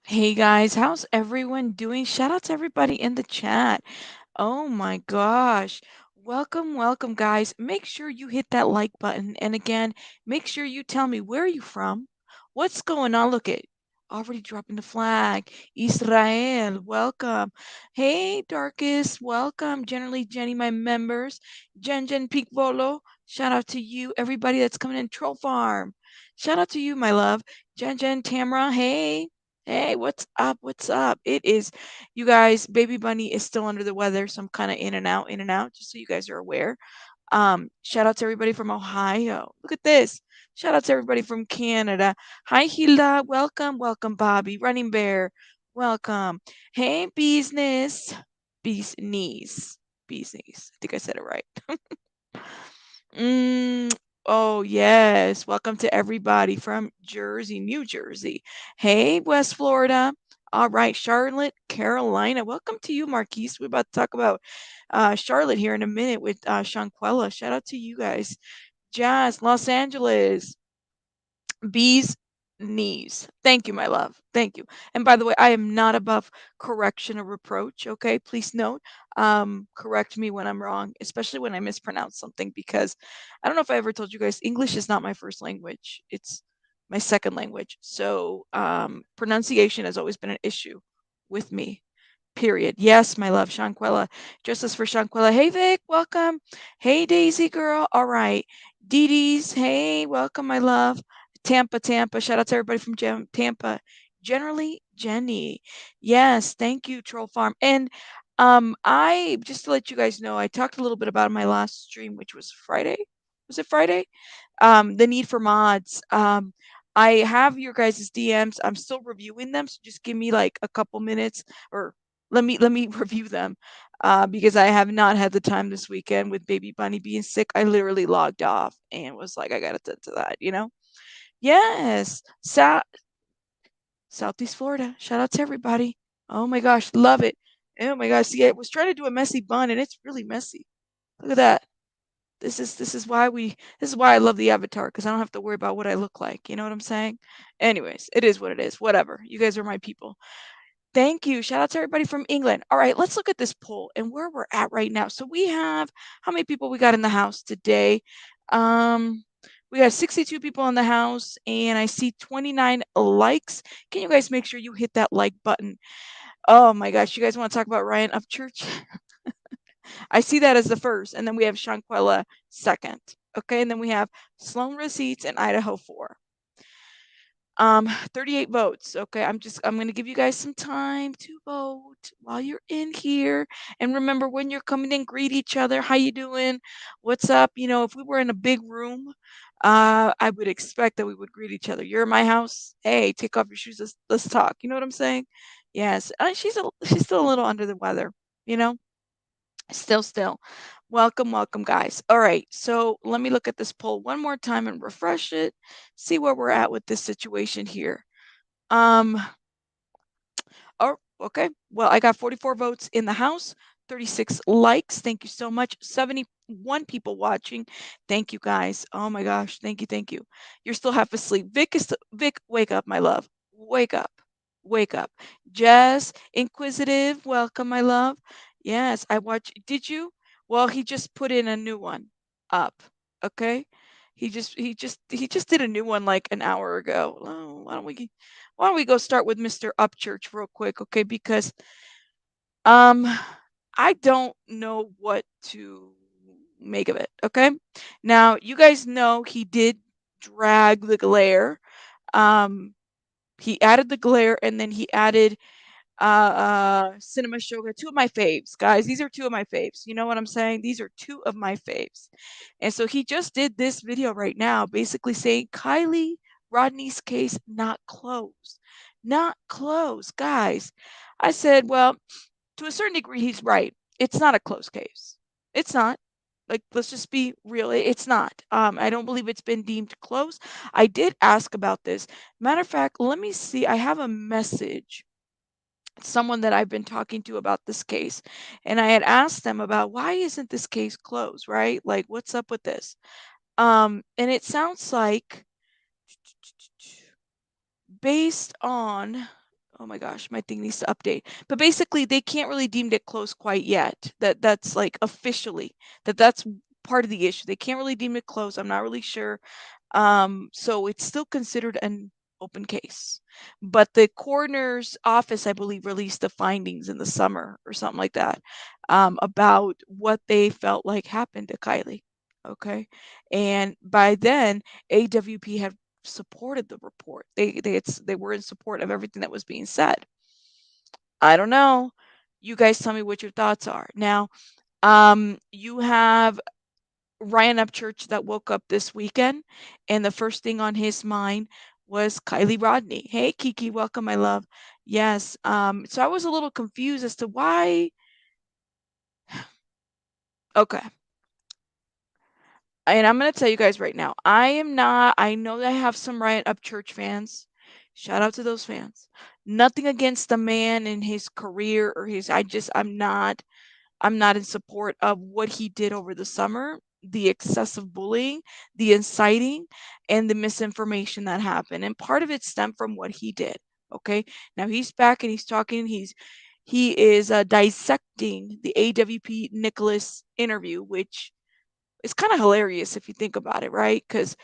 Hey guys, how's everyone doing? Shout out to everybody in the chat. Oh my gosh. Welcome, welcome guys. Make sure you hit that like button. And again, make sure you tell me where are you from? What's going on? Look at already dropping the flag. Israel, welcome. Hey Darkest, welcome. Generally Jenny, my members. Jen Peak Volo, shout out to you. Everybody that's coming in. Troll Farm. Shout out to you, my love. Jen Tamra, hey. Hey, what's up? What's up? It is, you guys, Baby Bunny is still under the weather, so I'm kind of in and out, just so you guys are aware. Shout out to everybody from Ohio. Look at this. Shout out to everybody from Canada. Hi, Hilda. Welcome. Welcome, Bobby. Running Bear. Welcome. Hey, business. Bees knees. Bees knees. I think I said it right. Mm, oh, yes. Welcome to everybody from Jersey, New Jersey. Hey, West Florida. All right, Charlotte, Carolina. Welcome to you, Marquise. We're about to talk about Charlotte here in a minute with Shanquella. Shout out to you guys. Jazz, Los Angeles. Bees knees. Thank you, my love. Thank you. And by the way, I am not above correction or reproach. Okay, please note. Correct me when I'm wrong, especially when I mispronounce something, because I don't know if I ever told you guys English is not my first language. It's my second language. So pronunciation has always been an issue with me. Period. Yes, my love, Shanquella. Justice for Shanquella. Hey, Vic, welcome. Hey, Daisy girl. All right. Dee Dee's. Hey, welcome, my love. Tampa. Shout out to everybody from Tampa. Generally, Jenny. Yes, thank you, Troll Farm. And I just to let you guys know, I talked a little bit about my last stream, which was Friday. Was it Friday? The need for mods. I have your guys' DMs. I'm still reviewing them, so just give me like a couple minutes, or let me review them. Because I have not had the time this weekend with baby bunny being sick. I literally logged off and was like, I gotta tend to that. Yes. Southeast Florida. Shout out to everybody. Oh my gosh, love it. Oh my gosh. See, I was trying to do a messy bun and it's really messy. Look at that. This is why I love the avatar, because I don't have to worry about what I look like. You know what I'm saying? Anyways, it is what it is. Whatever. You guys are my people. Thank you. Shout out to everybody from England. All right, let's look at this poll and where we're at right now. So we have how many people we got in the house today? Um, we got 62 people in the house, and I see 29 likes. Can you guys make sure you hit that like button? Oh my gosh, you guys want to talk about Ryan Upchurch? I see that as the first, and then we have Shanquella second. Okay, and then we have Sloan receipts and Idaho 4. 38 votes. Okay, I'm gonna give you guys some time to vote while you're in here. And remember, when you're coming in, greet each other. How you doing? What's up? If we were in a big room, I would expect that we would greet each other. You're in my house. Hey, take off your shoes. Let's talk. You know what I'm saying? Yes. She's still a little under the weather. You know. Still. Welcome, guys. All right. So let me look at this poll one more time and refresh it. See where we're at with this situation here. Um. Oh, okay. Well, I got 44 votes in the House, 36 likes. Thank you so much. 71 people watching. Thank you, guys. Oh my gosh. Thank you. You're still half asleep. Vic, wake up, my love. Wake up. Wake up. Jess, Inquisitive, welcome, my love. Yes, I watch. Did you? Well, he just put in a new one up. Okay. He just did a new one like an hour ago. Oh, why don't we go start with Mr. Upchurch real quick, okay? Because um I don't know what to make of it, okay? Now, you guys know he did drag the glare. Um he added the glare, and then he added Cinema Shoga, two of my faves, guys. These are two of my faves. You know what I'm saying? These are two of my faves. And so he just did this video right now, basically saying Kiely Rodni's case not closed. Not closed, guys. I said, well, to a certain degree, he's right. It's not a closed case. It's not. Like, let's just be real. It's not. I don't believe it's been deemed closed. I did ask about this. Matter of fact, let me see. I have a message, someone that I've been talking to about this case, and I had asked them about why isn't this case closed, right? Like, what's up with this? And it sounds like based on, Oh my gosh, my thing needs to update. But basically, they can't really deem it closed quite yet. That's like officially that's part of the issue. They can't really deem it closed. I'm not really sure. So it's still considered an open case. But the coroner's office, I believe, released the findings in the summer or something like that, about what they felt like happened to Kiely. Okay. And by then, AWP had supported the report. They were in support of everything that was being said. I don't know. You guys tell me what your thoughts are. Now, you have Ryan Upchurch that woke up this weekend, and the first thing on his mind was Kiely Rodni. Hey, Kiki, welcome, my love. Yes. So I was a little confused as to why. Okay. And I'm going to tell you guys right now, I know that I have some Ryan Upchurch fans. Shout out to those fans. Nothing against the man and his career or I'm not in support of what he did over the summer, the excessive bullying, the inciting, and the misinformation that happened. And part of it stemmed from what he did. Okay. Now he's back and he's talking. He is dissecting the AWP Nicholas interview, which is kind of hilarious if you think about it, right? Because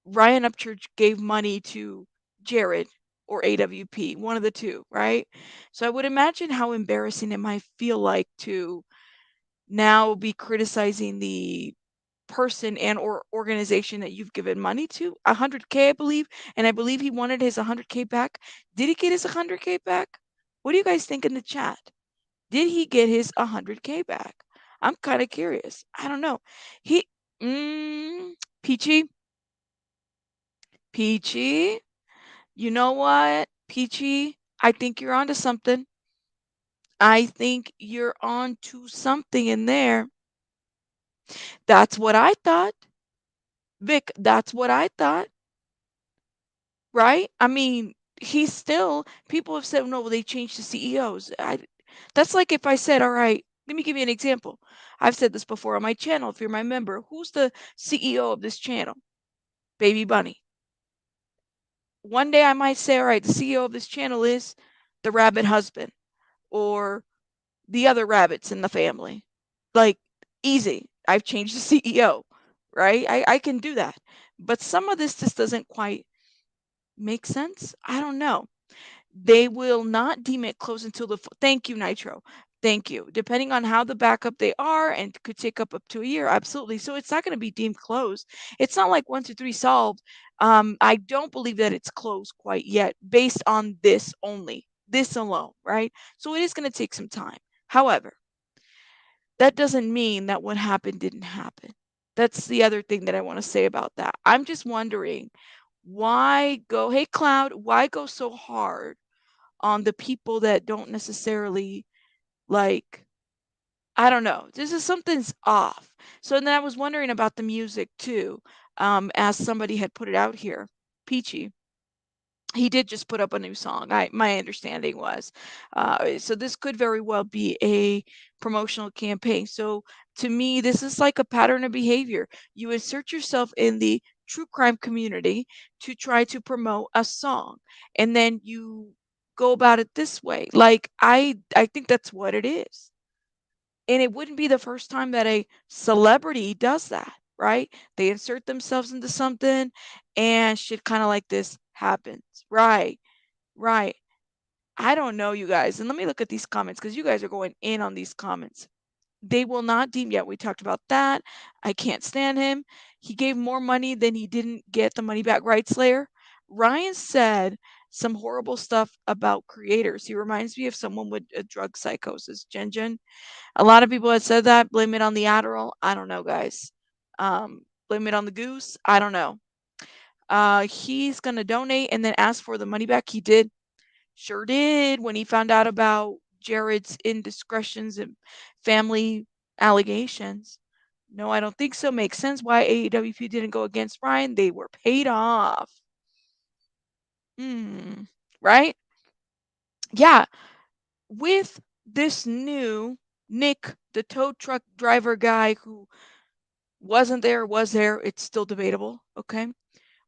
Ryan Upchurch gave money to Jared or AWP, one of the two, right? So I would imagine how embarrassing it might feel like to now be criticizing the person and or organization that you've given money to. 100K, I believe, and I believe he wanted his 100K back. Did he get his 100K back? What do you guys think in the chat? Did he get his 100K back? I'm kind of curious. I don't know. He Peachy, Peachy, you know what? Peachy, I think you're onto something. I think you're on to something in there. That's what I thought. Vic, that's what I thought, right? I mean, he's still, people have said, no, well, they changed the CEOs. That's like if I said, all right, let me give you an example. I've said this before on my channel. If you're my member, who's the CEO of this channel? Baby Bunny. One day I might say, all right, the CEO of this channel is the rabbit husband or the other rabbits in the family. Like, easy. I've changed the CEO, right? I can do that. But some of this just doesn't quite make sense. I don't know. They will not deem it closed until thank you, Nitro. Thank you. Depending on how the backup they are and could take up to a year. Absolutely. So it's not going to be deemed closed. It's not like 1, 2, 3 solved. I don't believe that it's closed quite yet based on this only, this alone, right? So it is going to take some time. However, that doesn't mean that what happened didn't happen. That's the other thing that I want to say about that. I'm just wondering why go, hey, Cloud, why go so hard on the people that don't necessarily like, I don't know. This is something's off. So then I was wondering about the music too. As somebody had put it out here, Peachy. He did just put up a new song. My understanding was, so this could very well be a promotional campaign. So to me, this is like a pattern of behavior. You insert yourself in the true crime community to try to promote a song, and then you go about it this way. Like I think that's what it is. And it wouldn't be the first time that a celebrity does that, right? They insert themselves into something and shit kind of like this happens. Right. Right. I don't know, you guys. And let me look at these comments because you guys are going in on these comments. They will not deem yet. We talked about that. I can't stand him. He gave more money than he didn't get the money back. Right, Slayer? Ryan said some horrible stuff about creators. He reminds me of someone with a drug psychosis. Jen Jen. A lot of people had said that. Blame it on the Adderall. I don't know, guys. Blame it on the goose. I don't know. He's gonna donate and then ask for the money back. He did, sure did, when he found out about Jared's indiscretions and family allegations. No, I don't think so. Makes sense why AEWP didn't go against Ryan. They were paid off. Right? Yeah. With this new Nick, the tow truck driver guy who wasn't there, was there, it's still debatable, okay?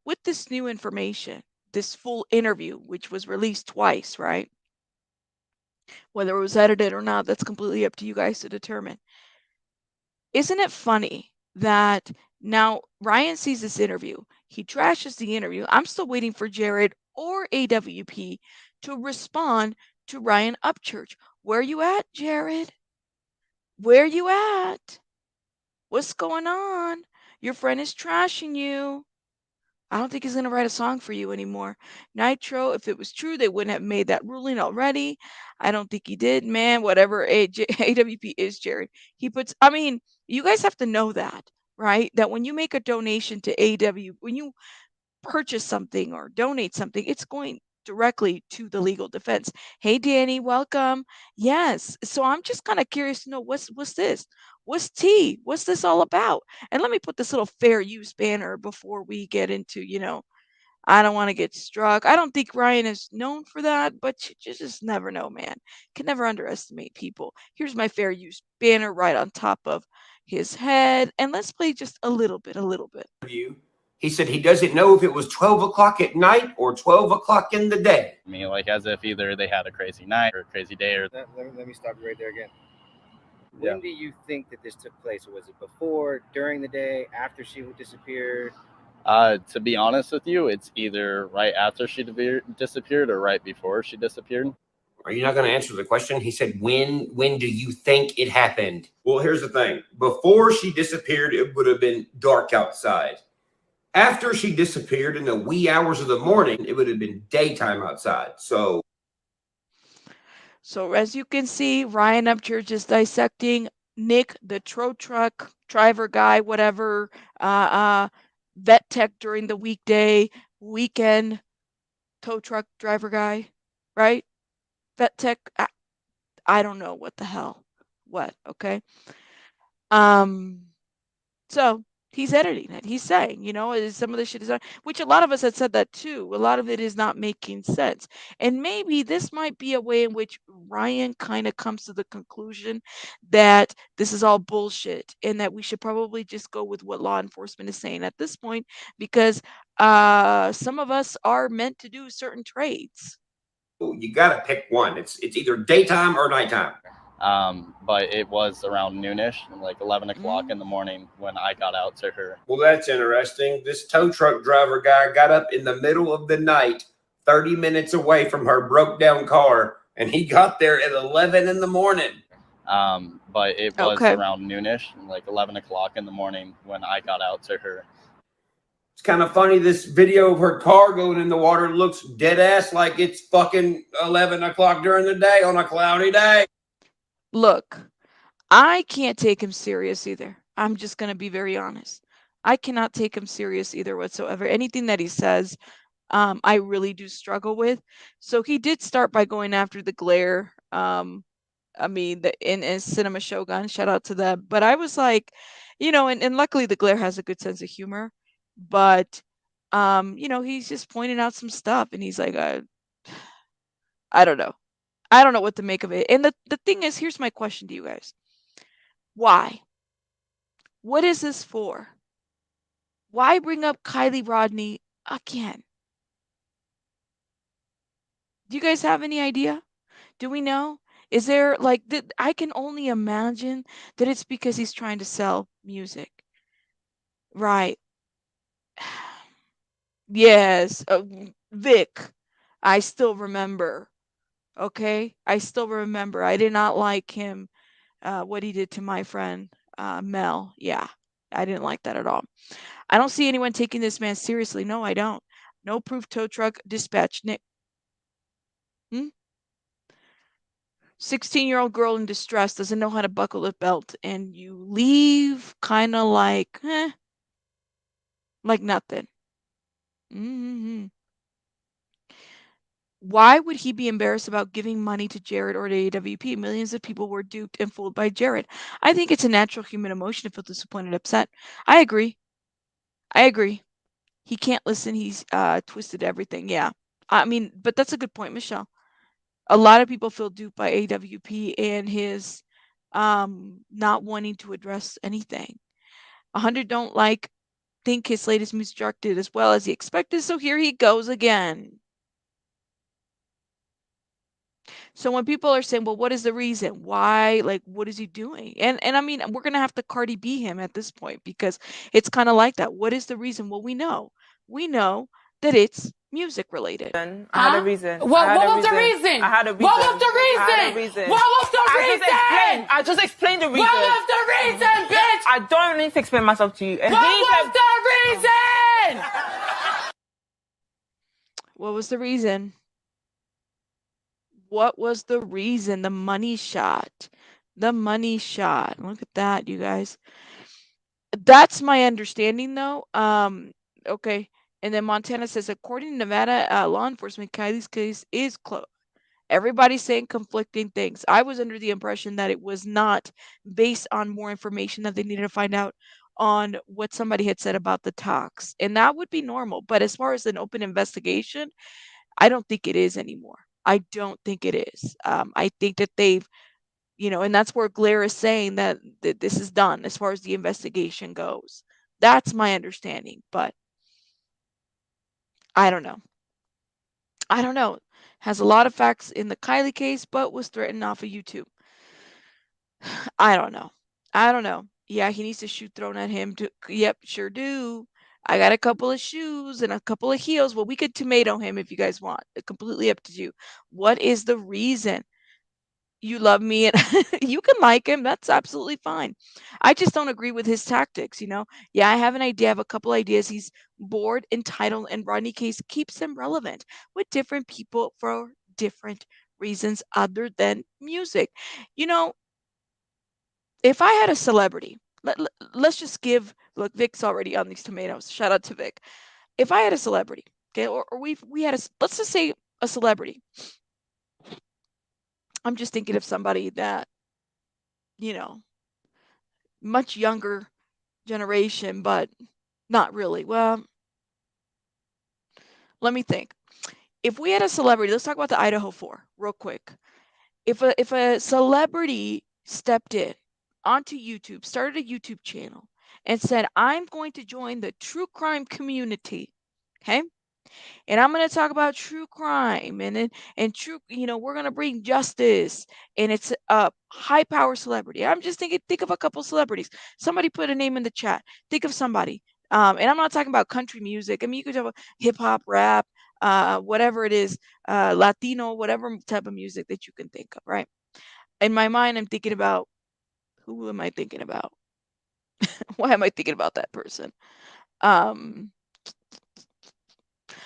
With this new information, this full interview, which was released twice, right? Whether it was edited or not, that's completely up to you guys to determine. Isn't it funny that now Ryan sees this interview, he trashes the interview. I'm still waiting for Jared or AWP to respond to Ryan Upchurch. Where you at, Jared? Where you at? What's going on? Your friend is trashing you. I don't think he's going to write a song for you anymore. Nitro, if it was true, they wouldn't have made that ruling already. I don't think he did, man. Whatever AWP is, Jared. He puts, I mean, you guys have to know that, right? That when you make a donation to when you purchase something or donate something, it's going directly to the legal defense. Hey Danny, welcome. Yes. So I'm just kind of curious to know what's this? What's tea? What's this all about? And let me put this little fair use banner before we get into, I don't want to get struck. I don't think Ryan is known for that, but you just never know, man. Can never underestimate people. Here's my fair use banner right on top of his head. And let's play just a little bit, a little bit. He said he doesn't know if it was 12 o'clock at night or 12 o'clock in the day. I mean, like as if either they had a crazy night or a crazy day or. Let me stop you right there again. When do you think that this took place? Was it before, during the day, after she disappeared? To be honest with you, it's either right after she disappeared or right before she disappeared. Are you not going to answer the question? He said, when do you think it happened? Well, here's the thing. Before she disappeared, it would have been dark outside. After she disappeared in the wee hours of the morning, it would have been daytime outside. So as you can see, Ryan Upchurch is dissecting Nick, the tow truck driver guy, whatever, vet tech during the weekday, weekend tow truck driver guy, right? Vet tech. I don't know what the hell. What? Okay. So he's editing it. He's saying, some of the shit is on, which a lot of us had said that too. A lot of it is not making sense. And maybe this might be a way in which Ryan kind of comes to the conclusion that this is all bullshit and that we should probably just go with what law enforcement is saying at this point because some of us are meant to do certain trades. You got to pick one. It's either daytime or nighttime. But it was around noonish, like 11 o'clock in the morning when I got out to her. Well, that's interesting. This tow truck driver guy got up in the middle of the night, 30 minutes away from her broke down car, and he got there at 11 in the morning. But it was around noonish, like 11 o'clock in the morning when I got out to her. It's kind of funny. This video of her car going in the water looks dead ass like it's fucking 11 o'clock during the day on a cloudy day. Look, I can't take him serious either. I'm just going to be very honest. I cannot take him serious either whatsoever. Anything that he says, I really do struggle with. So he did start by going after the glare. I mean, in Cinema Shogun, shout out to them. But I was like, and luckily the glare has a good sense of humor. But, he's just pointing out some stuff, and he's like, I don't know. I don't know what to make of it. And the thing is, here's my question to you guys. Why? What is this for? Why bring up Kiely Rodni again? Do you guys have any idea? Do we know? Is there I can only imagine that it's because he's trying to sell music. Right. Yes. Vic. I still remember. Okay? I still remember. I did not like him, what he did to my friend, Mel. Yeah. I didn't like that at all. I don't see anyone taking this man seriously. No, I don't. No proof tow truck dispatch. Nick. 16-year-old girl in distress doesn't know how to buckle a belt, and you leave kind of like nothing. Why would he be embarrassed about giving money to Jared or to AWP? Millions of people were duped and fooled by Jared. I think it's a natural human emotion to feel disappointed, upset. I agree. He can't listen. He's twisted everything. Yeah. I mean, but that's a good point, Michelle. A lot of people feel duped by AWP and his not wanting to address anything. 100 don't think his latest music did as well as he expected, so here he goes again. So when people are saying, "Well, what is the reason? Why? Like, what is he doing?" And I mean, we're gonna have to Cardi B him at this point because it's kind of like that. What is the reason? Well, we know that it's music related. I had a reason. What was the reason? I had a reason. What was the reason? I had a reason. What was the reason? I just explained the reason. What was the reason, bitch? I don't need to explain myself to you. And What was the reason? What was the reason? What was the reason? The money shot. The money shot. Look at that, you guys. That's my understanding, though. Okay. And then Montana says, according to Nevada law enforcement, Kiely's case is closed. Everybody's saying conflicting things. I was under the impression that it was not based on more information that they needed to find out on what somebody had said about the talks. And that would be normal. But as far as an open investigation, I don't think it is anymore. I don't think it is. I think that they've, and that's where Blair is saying that this is done as far as the investigation goes. That's my understanding, but I don't know. I don't know. Has a lot of facts in the Kiely case, but was threatened off of YouTube. I don't know. I don't know. Yeah, he needs a shoe thrown at him. Yep, sure do. I got a couple of shoes and a couple of heels. Well, we could tomato him if you guys want. Completely up to you. What is the reason? You love me and you can like him. That's absolutely fine. I just don't agree with his tactics. Yeah, I have an idea. I have a couple ideas. He's bored, entitled, and Rodney Case keeps him relevant with different people for different reasons other than music. If I had a celebrity, let's just look, Vic's already on these tomatoes. Shout out to Vic. If I had a celebrity, okay, or we had let's just say a celebrity. I'm just thinking of somebody that, much younger generation, but not really. Well, let me think. If we had a celebrity, let's talk about the Idaho 4 real quick. If a celebrity stepped in onto YouTube, started a YouTube channel, and said, I'm going to join the true crime community, okay? And I'm going to talk about true crime and true, we're going to bring justice. And it's a high power celebrity. I'm just thinking, think of a couple celebrities. Somebody put a name in the chat. Think of somebody. And I'm not talking about country music. I mean, you could talk about hip hop, rap, whatever it is, Latino, whatever type of music that you can think of, right? In my mind, I'm thinking about, who am I thinking about? Why am I thinking about that person?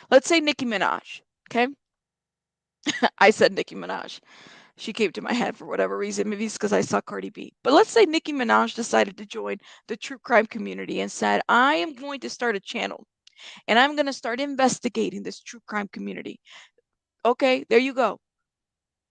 Let's say Nicki Minaj, okay? I said Nicki Minaj. She came to my head for whatever reason. Maybe it's because I saw Cardi B. But let's say Nicki Minaj decided to join the true crime community and said, I am going to start a channel and I'm going to start investigating this true crime community. Okay, there you go.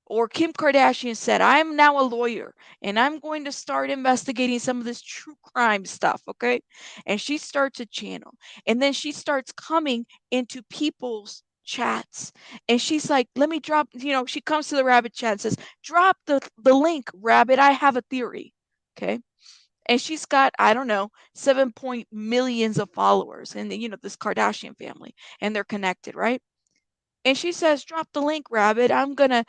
Or Kim Kardashian said, I'm now a lawyer and I'm going to start investigating some of this true crime stuff. Okay. And she starts a channel and then she starts coming into people's chats and she's like, let me drop, she comes to the rabbit chat and says, drop the link, rabbit. I have a theory. Okay. And she's got, I don't know, 7 millions of followers and this Kardashian family and they're connected, right? And she says, drop the link, rabbit. I'm going to,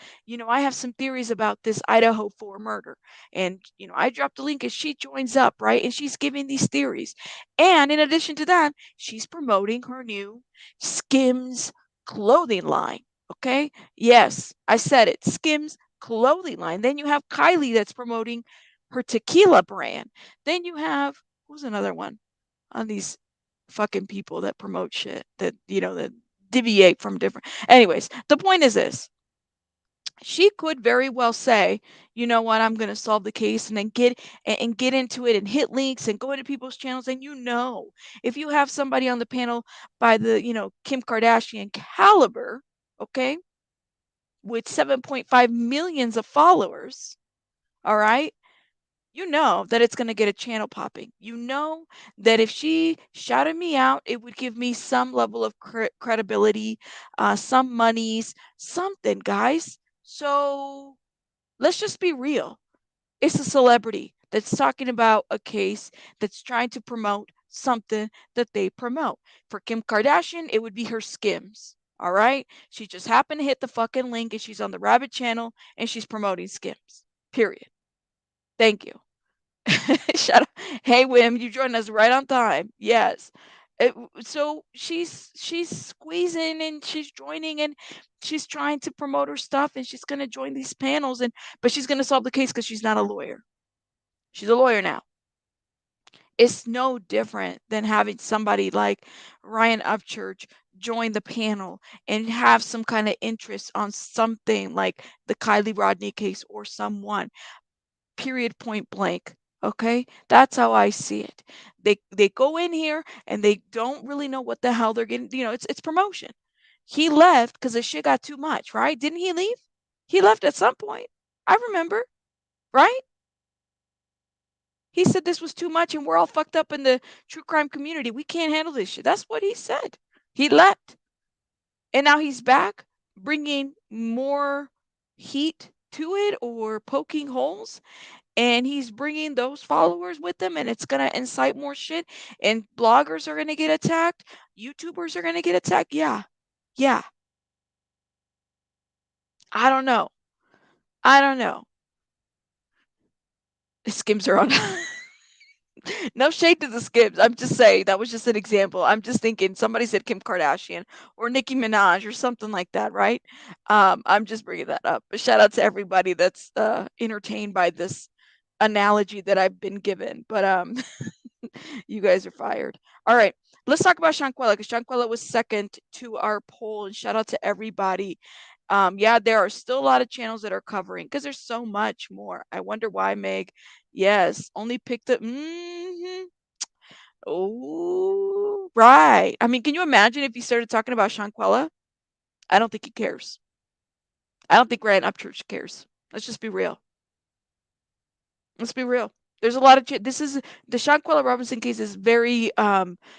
I have some theories about this Idaho 4 murder. And, I dropped the link and she joins up, right? And she's giving these theories. And in addition to that, she's promoting her new Skims clothing line. Okay. Yes, I said it. Skims clothing line. Then you have Kiely that's promoting her tequila brand. Then you have, who's another one on these fucking people that promote shit that, that deviate from different. Anyways, the point is this. She could very well say, you know what, I'm going to solve the case and then get into it and hit links and go into people's channels. And if you have somebody on the panel by the, Kim Kardashian caliber, okay, with 7.5 millions of followers, all right, that it's going to get a channel popping. That if she shouted me out, it would give me some level of credibility, some monies, something, guys. So let's just be real. It's a celebrity that's talking about a case that's trying to promote something that they promote. For Kim Kardashian, it would be her Skims. All right? She just happened to hit the fucking link and she's on the Rabbit channel and she's promoting Skims. Period. Thank you. Shut up. Hey, Wim, you joined us right on time. Yes. So she's squeezing and she's joining and she's trying to promote her stuff and she's gonna join these panels but she's gonna solve the case because she's not a lawyer. She's a lawyer now. It's no different than having somebody like Ryan Upchurch join the panel and have some kind of interest on something like the Kiely Rodni case or someone. Period, point blank. Okay, that's how I see it. They go in here and they don't really know what the hell they're getting. It's promotion. He left because the shit got too much, right? Didn't he leave? He left at some point. I remember, right? He said this was too much and we're all fucked up in the true crime community. We can't handle this shit. That's what he said. He left. And now he's back bringing more heat to it or poking holes. And he's bringing those followers with him and it's going to incite more shit. And bloggers are going to get attacked. YouTubers are going to get attacked. Yeah. Yeah. I don't know. The Skims are on. No shade to the Skims. I'm just saying that was just an example. I'm just thinking somebody said Kim Kardashian or Nicki Minaj or something like that, right? I'm just bringing that up. But shout out to everybody that's entertained by this analogy that I've been given. But you guys are fired. All right, let's talk about Shanquella because Shanquella was second to our poll. And shout out to everybody. Yeah, there are still a lot of channels that are covering because there's so much more. I wonder why, Meg. Yes, only picked the. Oh, right. I mean, can you imagine if you started talking about Shanquella? I don't think he cares. I don't think Ryan Upchurch cares. Let's just be real. Let's be real. There's a lot of this is the Shanquella Robinson case is very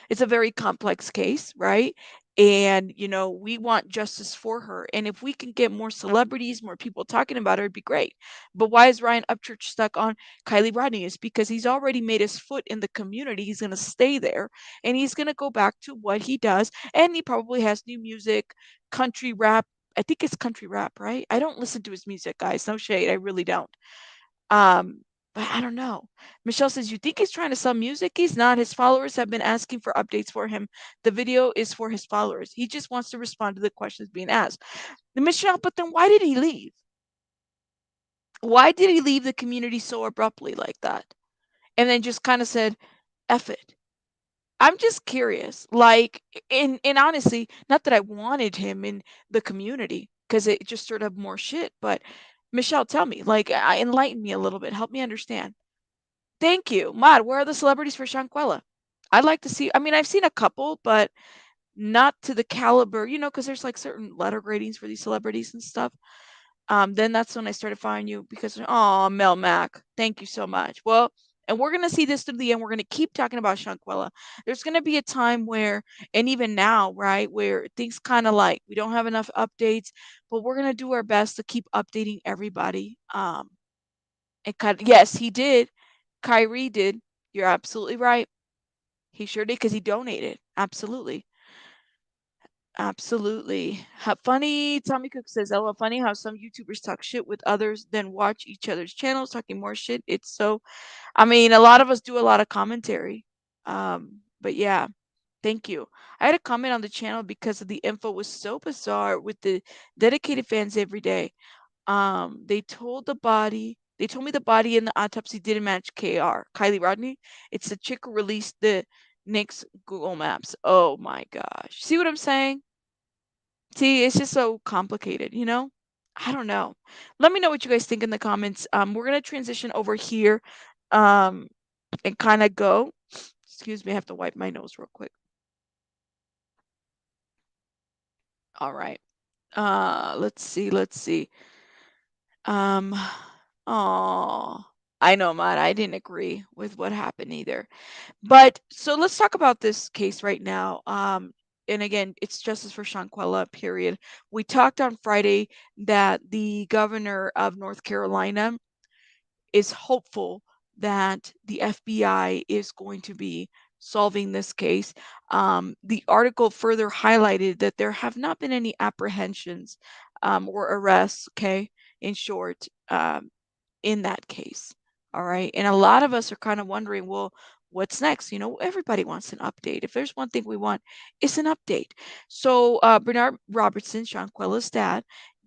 it's a very complex case, right? And we want justice for her. And if we can get more celebrities, more people talking about her, it'd be great. But why is Ryan Upchurch stuck on Kiely Rodni? Is because he's already made his foot in the community. He's gonna stay there and he's gonna go back to what he does. And he probably has new music, country rap. I think it's country rap, right? I don't listen to his music, guys. No shade. I really don't. Um, but I don't know. Michelle says, "You think he's trying to sell music? He's not. His followers have been asking for updates for him. The video is for his followers. He just wants to respond to the questions being asked." Michelle, but then why did he leave? Why did he leave the community so abruptly like that? And then just kind of said, F it. I'm just curious. Like, and honestly, not that I wanted him in the community because it just stirred up more shit. But Michelle, tell me, like, enlighten me a little bit. Help me understand. Thank you. Mad, where are the celebrities for Shanquella? I'd like to see. I mean, I've seen a couple, but not to the caliber, because there's like certain letter gradings for these celebrities and stuff. Then that's when I started following you because, oh, Mel Mac, thank you so much. Well, and we're going to see this to the end. We're going to keep talking about Shanquella. There's going to be a time where, and even now, right, where things kind of like we don't have enough updates, but we're going to do our best to keep updating everybody. And yes, he did. Kyrie did. You're absolutely right. He sure did because he donated. Absolutely. Absolutely. How funny. Tommy Cook says, "LOL, funny how some YouTubers talk shit with others, then watch each other's channels talking more shit." It's so, I mean, a lot of us do a lot of commentary. But yeah, thank you. I had a comment on the channel because of the info was so bizarre with the dedicated fans every day. They told me the body in the autopsy didn't match Kiely Rodni. It's the chick who released the Nick's Google Maps. Oh my gosh. See what I'm saying? See, it's just so complicated, you know? I don't know. Let me know what you guys think in the comments. We're gonna transition over here um and kind of go. Excuse me, I have to wipe my nose real quick. All right. Let's see. Um, oh, I know, man. I didn't agree with what happened either. But so let's talk about this case right now. And again, it's justice for Shanquella, period. We talked on Friday that the governor of North Carolina is hopeful that the FBI is going to be solving this case. The article further highlighted that there have not been any apprehensions or arrests, okay, in short, in that case. All right. And a lot of us are kind of wondering, well, what's next? Everybody wants an update. If there's one thing we want, it's an update. So Bernard Robertson, Shanquella's dad,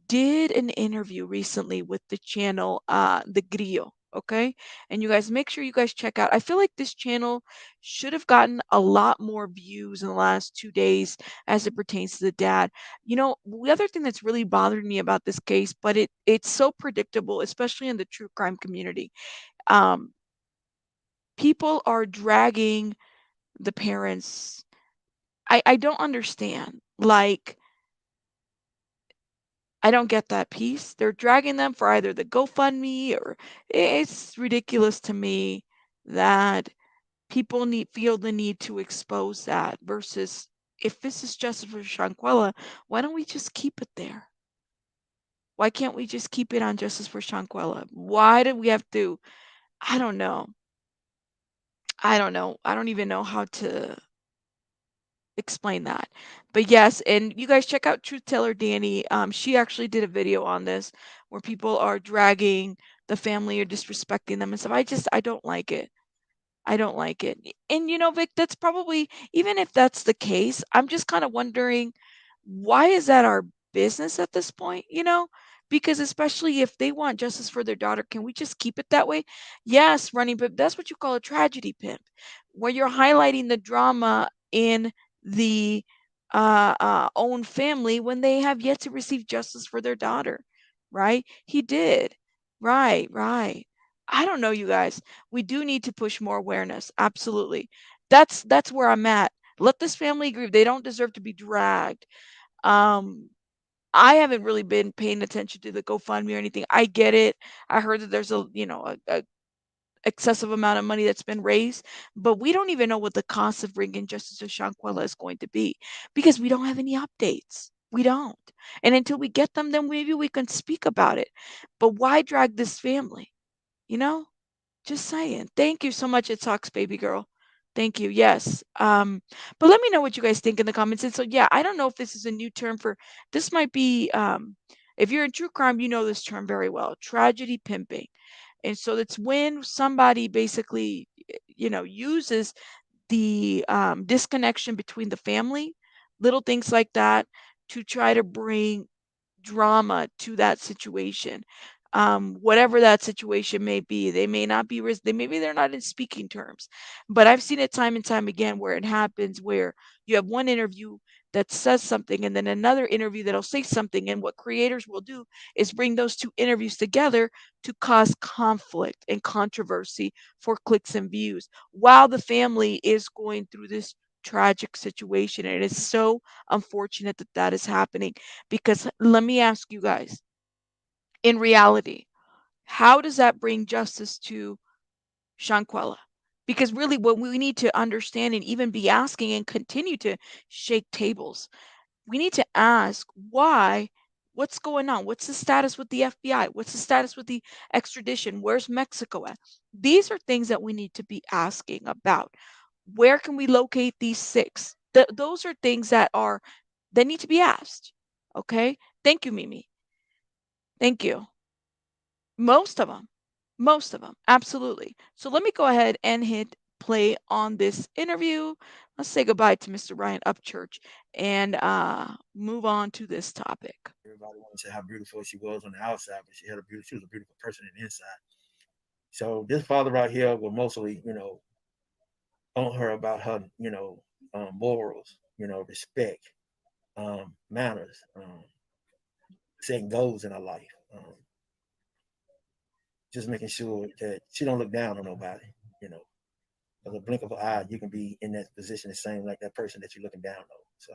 did an interview recently with the channel The Grillo. Okay. And you guys make sure you guys check out. I feel like this channel should have gotten a lot more views in the last 2 days as it pertains to the dad. The other thing that's really bothered me about this case, but it's so predictable, especially in the true crime community. Um, People are dragging the parents. I don't understand. Like, I don't get that piece. They're dragging them for either the GoFundMe or it's ridiculous to me that people feel the need to expose that versus if this is justice for Shanquella, why don't we just keep it there? Why can't we just keep it on justice for Shanquella? Why do we have to? I don't know. I don't know. I don't even know how to explain that. But yes, and you guys check out Truth Teller Danny. She actually did a video on this where people are dragging the family or disrespecting them and stuff. I don't like it. I don't like it. And Vic, that's probably, even if that's the case, I'm just kind of wondering, why is that our business at this point? Because especially if they want justice for their daughter, can we just keep it that way? Yes, running pimp, that's what you call a tragedy pimp, where you're highlighting the drama in the own family when they have yet to receive justice for their daughter, right? He did. Right, right. I don't know, you guys. We do need to push more awareness. Absolutely. That's where I'm at. Let this family grieve. They don't deserve to be dragged. Um, I haven't really been paying attention to the GoFundMe or anything. I get it. I heard that there's a excessive amount of money that's been raised, but we don't even know what the cost of bringing justice to Shanquella is going to be because we don't have any updates. We don't. And until we get them, then maybe we can speak about it. But why drag this family? You know? Just saying. Thank you so much. It talks, baby girl. Thank you. Yes. But let me know what you guys think in the comments. And so, yeah, I don't know if this is a new term for this might be if you're in true crime, you know this term very well. Tragedy pimping. And so it's when somebody basically, uses the disconnection between the family, little things like that, to try to bring drama to that situation. Whatever that situation may be, they may not be, maybe they're not in speaking terms, but I've seen it time and time again where it happens where you have one interview that says something and then another interview that'll say something. And what creators will do is bring those two interviews together to cause conflict and controversy for clicks and views while the family is going through this tragic situation. And it is so unfortunate that that is happening. Because let me ask you guys, in reality, how does that bring justice to Shanquella? Because really, what we need to understand and even be asking and continue to shake tables, we need to ask why. What's going on? What's the status with the FBI? What's the status with the extradition? Where's Mexico at? These are things that we need to be asking about. Where can we locate these six? Those are things that need to be asked. Okay. Thank you, Mimi. Thank you. Most of them. Most of them. Absolutely. So let me go ahead and hit play on this interview. Let's say goodbye to Mr. Ryan Upchurch and move on to this topic. Everybody wanted to say how beautiful she was on the outside, but she was a beautiful person on the inside. So this father right here will mostly, on her about her, morals, respect, manners, setting goals in her life, just making sure that she don't look down on nobody. With a blink of an eye, you can be in that position the same like that person that you're looking down on. So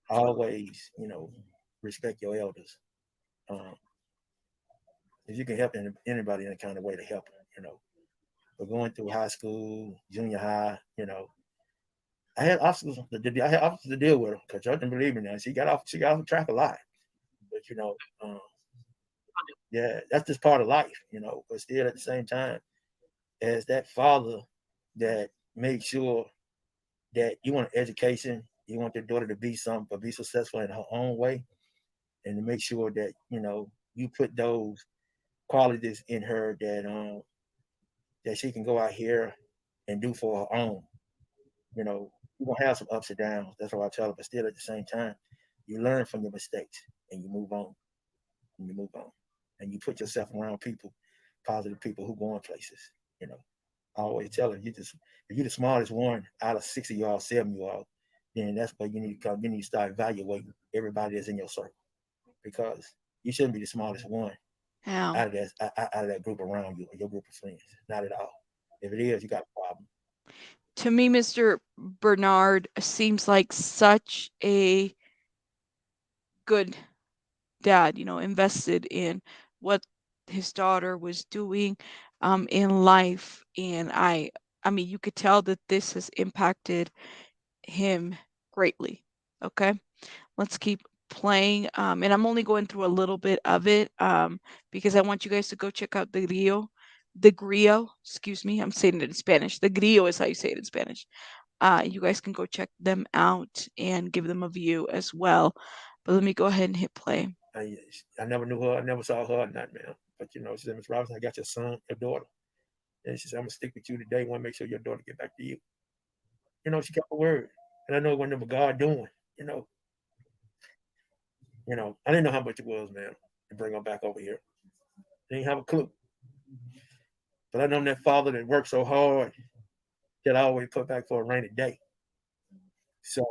always, respect your elders. If you can help anybody in a kind of way to help them, But going through high school, junior high, I had obstacles to deal with her because y'all didn't believe me now. She got off track a lot. But yeah, that's just part of life, But still at the same time, as that father that made sure that you want education, you want your daughter to be something, but be successful in her own way, and to make sure that you put those qualities in her that she can go out here and do for her own. You're gonna have some ups and downs. That's what I tell her, but still at the same time, you learn from your mistakes and you move on. And you move on. And you put yourself around people, positive people who going places. You know. I always tell her, if you're the smartest one out of 6 of y'all, 7 of y'all, then that's where you need to come. You need to start evaluating everybody that's in your circle. Because you shouldn't be the smartest one How? out of that group around you, or your group of friends. Not at all. If it is, you got a problem. To me, Mr. Bernard seems like such a good dad, invested in what his daughter was doing in life. And I mean, you could tell that this has impacted him greatly. Okay, let's keep playing. And I'm only going through a little bit of it because I want you guys to go check out the Grio. The Grio, excuse me, I'm saying it in Spanish. The Grio is how you say it in Spanish. You guys can go check them out and give them a view as well. But let me go ahead and hit play. I never knew her. I never saw her or nothing, man. But she said, Miss Robinson, I got your son, your daughter. And she said, I'm gonna stick with you today. Want to make sure your daughter get back to you. She kept her word. And I know it wasn't God doing, you know. I didn't know how much it was, man, to bring her back over here. I didn't have a clue. But I know that father that worked so hard that I always put back for a rainy day. So,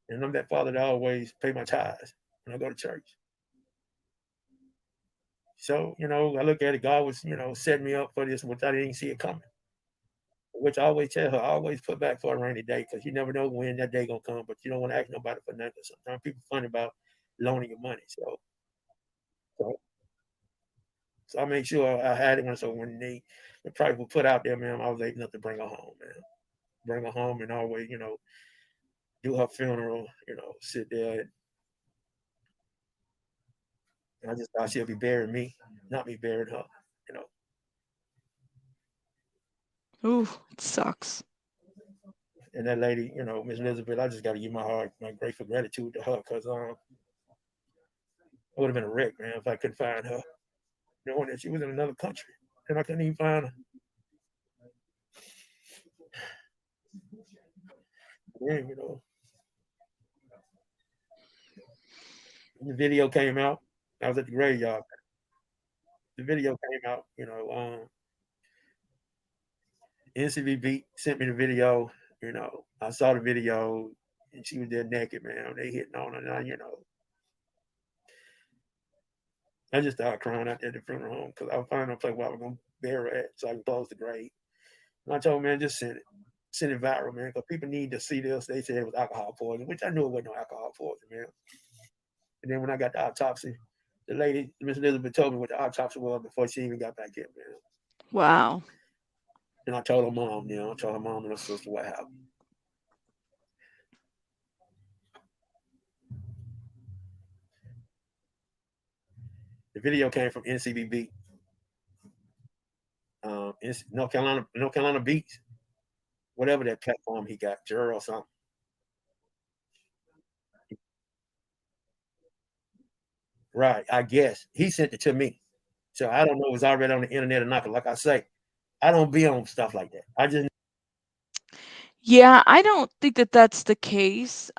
and I'm that father that always pay my tithes when I go to church. So, I look at it, God was, setting me up for this, which I didn't see it coming. Which I always tell her, I always put back for a rainy day because you never know when that day gonna come, but you don't want to ask nobody for nothing. Sometimes people funny about loaning your money. So, so I make sure I had it so when the price was put out there, man, I was able to bring her home, man. Bring her home and always, do her funeral, sit there and I just thought she'll be burying me, not me burying her, you know. Ooh, it sucks. And that lady, Miss Elizabeth, I just got to give my grateful gratitude to her because it would have been a wreck, man, if I couldn't find her, knowing that she was in another country and I couldn't even find her. Yeah, the video came out. I was at the graveyard. The video came out, NCVB sent me the video. I saw the video and she was there naked, man. They hitting on her, and I just started crying out there at the funeral home because I was finding a place where I was going to bury her at so I can close the grave. And I told them, man, just send it. Send it viral, man, because people need to see this. They said it was alcohol poisoning, which I knew it wasn't no alcohol poisoning, man. And then when I got the autopsy, the lady, Miss Elizabeth, told me what the autopsy was before she even got back here, man. Wow. And I told her mom, I told her mom and her sister what happened. The video came from NCBB, North Carolina Beach, whatever that platform he got, Juror or something. Right, I guess he sent it to me, so I don't know if it's already on the internet or not. Like I say, I don't be on stuff like that. I just Yeah, I don't think that that's the case.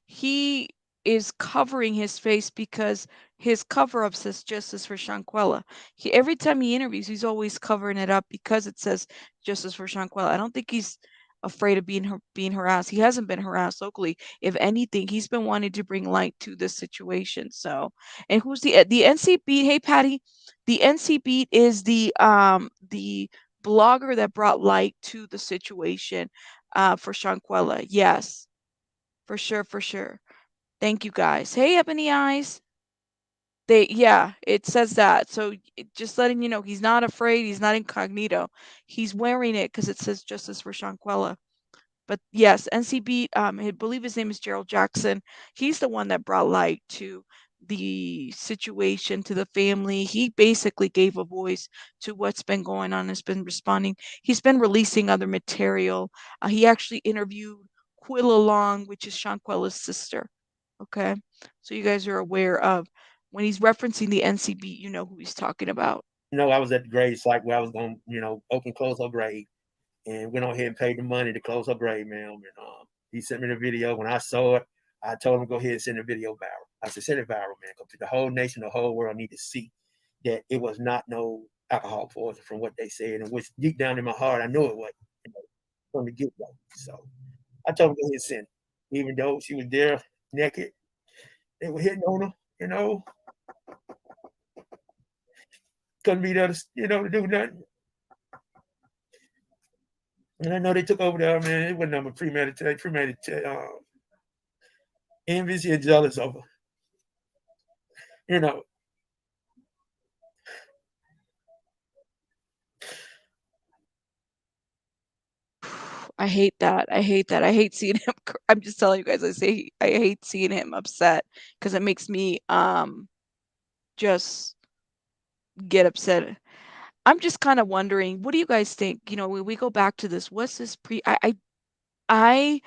He is covering his face because his cover-up says "Justice for Shanquella." Every time he interviews, he's always covering it up because it says "Justice for Shanquella." I don't think he's afraid of being harassed. He hasn't been harassed locally. If anything, he's been wanting to bring light to this situation. So, and who's the NC Beat? Hey, Patty, the NC Beat is the blogger that brought light to the situation for Shanquella. Yes, for sure, for sure. Thank you guys. Hey, Ebony Eyes. Yeah, it says that. So just letting you know, he's not afraid. He's not incognito. He's wearing it because it says Justice for Shanquella. But yes, NCB, I believe his name is Gerald Jackson. He's the one that brought light to the situation to the family. He basically gave a voice to what's been going on, has been responding. He's been releasing other material. He actually interviewed Quilla Long, which is Shanquella's sister. Okay. So you guys are aware of when he's referencing the NCB, you know who he's talking about. I was at the grave site where I was going to, open close her grave, and went on ahead and paid the money to close her grave, ma'am. And he sent me the video. When I saw it, I told him go ahead and send the video viral. I said, send it viral, man, because the whole nation, the whole world need to see that it was not no alcohol poison from what they said, and which deep down in my heart, I knew it was, from the get go. So I told him go ahead and send it, even though she was there naked. They were hitting on her, couldn't be there to do nothing. And I know they took over there, man. It wasn't nothing but premeditated, envious and jealous of her. You know, I hate that. I hate that. I hate seeing him. I'm just telling you guys. I hate seeing him upset because it makes me just get upset. I'm just kind of wondering, what do you guys think? When we go back to this, what's this I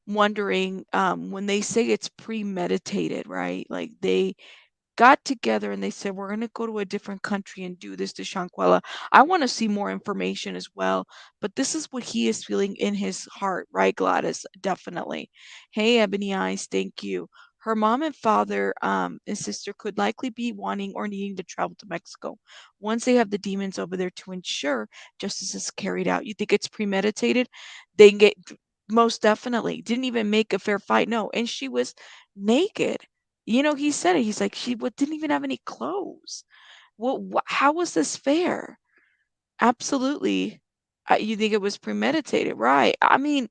wondering when they say it's premeditated, right? Like they got together and they said, we're going to go to a different country and do this to Shanquella. I want to see more information as well. But this is what he is feeling in his heart, right, Gladys? Definitely. Hey, Ebony Eyes, thank you. Her mom and father and sister could likely be wanting or needing to travel to Mexico once they have the demons over there to ensure justice is carried out. You think it's premeditated? They get most definitely didn't even make a fair fight. No, and she was naked. He said it. He's like, she didn't even have any clothes. How was this fair? Absolutely. You think it was premeditated, right? I mean,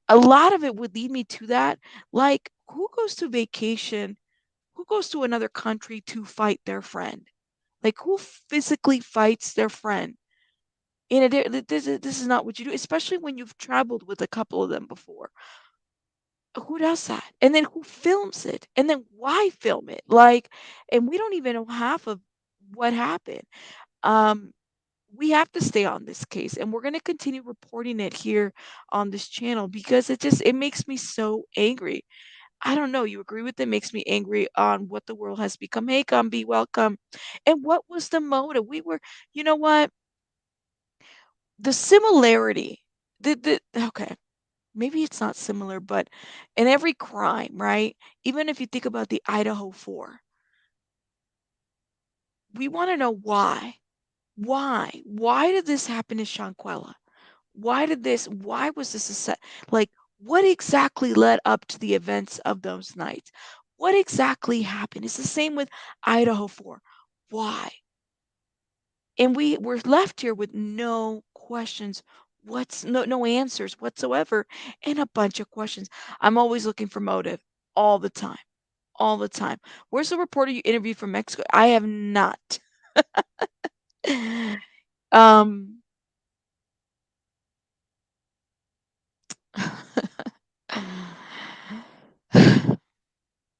a lot of it would lead me to that. Like, who goes to vacation? Who goes to another country to fight their friend? Like, who physically fights their friend? This is not what you do, especially when you've traveled with a couple of them before. Who does that? And then who films it? And then why film it? Like, and we don't even know half of what happened. Um, we have to stay on this case, and we're going to continue reporting it here on this channel because it makes me so angry. I don't know. You agree with it? Makes me angry on what the world has become. Hey, Gumby, welcome. And what was the motive? You know what? The similarity. Okay. Maybe it's not similar, but in every crime, right? Even if you think about the Idaho 4, we want to know why. Why? Why did this happen to Shanquella? Why was this like, what exactly led up to the events of those nights? What exactly happened? It's the same with Idaho 4. Why? And we're left here with no questions. No answers whatsoever, and a bunch of questions. I'm always looking for motive all the time. All the time. Where's the reporter you interviewed from Mexico? I have not. um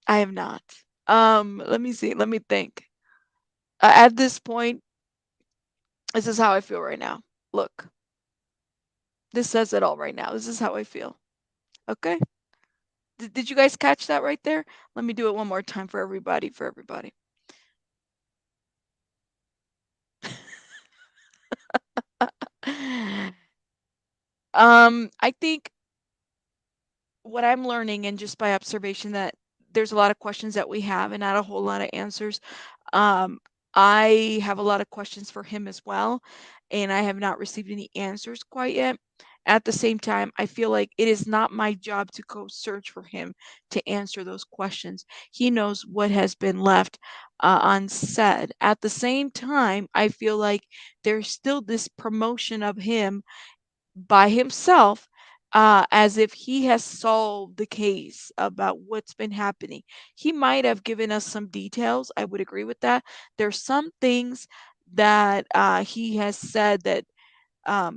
I have not. Let me see. Let me think. At this point, this is how I feel right now. Look, this says it all right now. This is how I feel. Okay? Did you guys catch that right there? Let me do it one more time for everybody. I think what I'm learning, and just by observation, that there's a lot of questions that we have and not a whole lot of answers. Um, I have a lot of questions for him as well, and I have not received any answers quite yet. At the same time, I feel like it is not my job to go search for him to answer those questions. He knows what has been left unsaid. At the same time, I feel like there's still this promotion of him by himself, as if he has solved the case about what's been happening. He might have given us some details. I would agree with that. There's some things that he has said that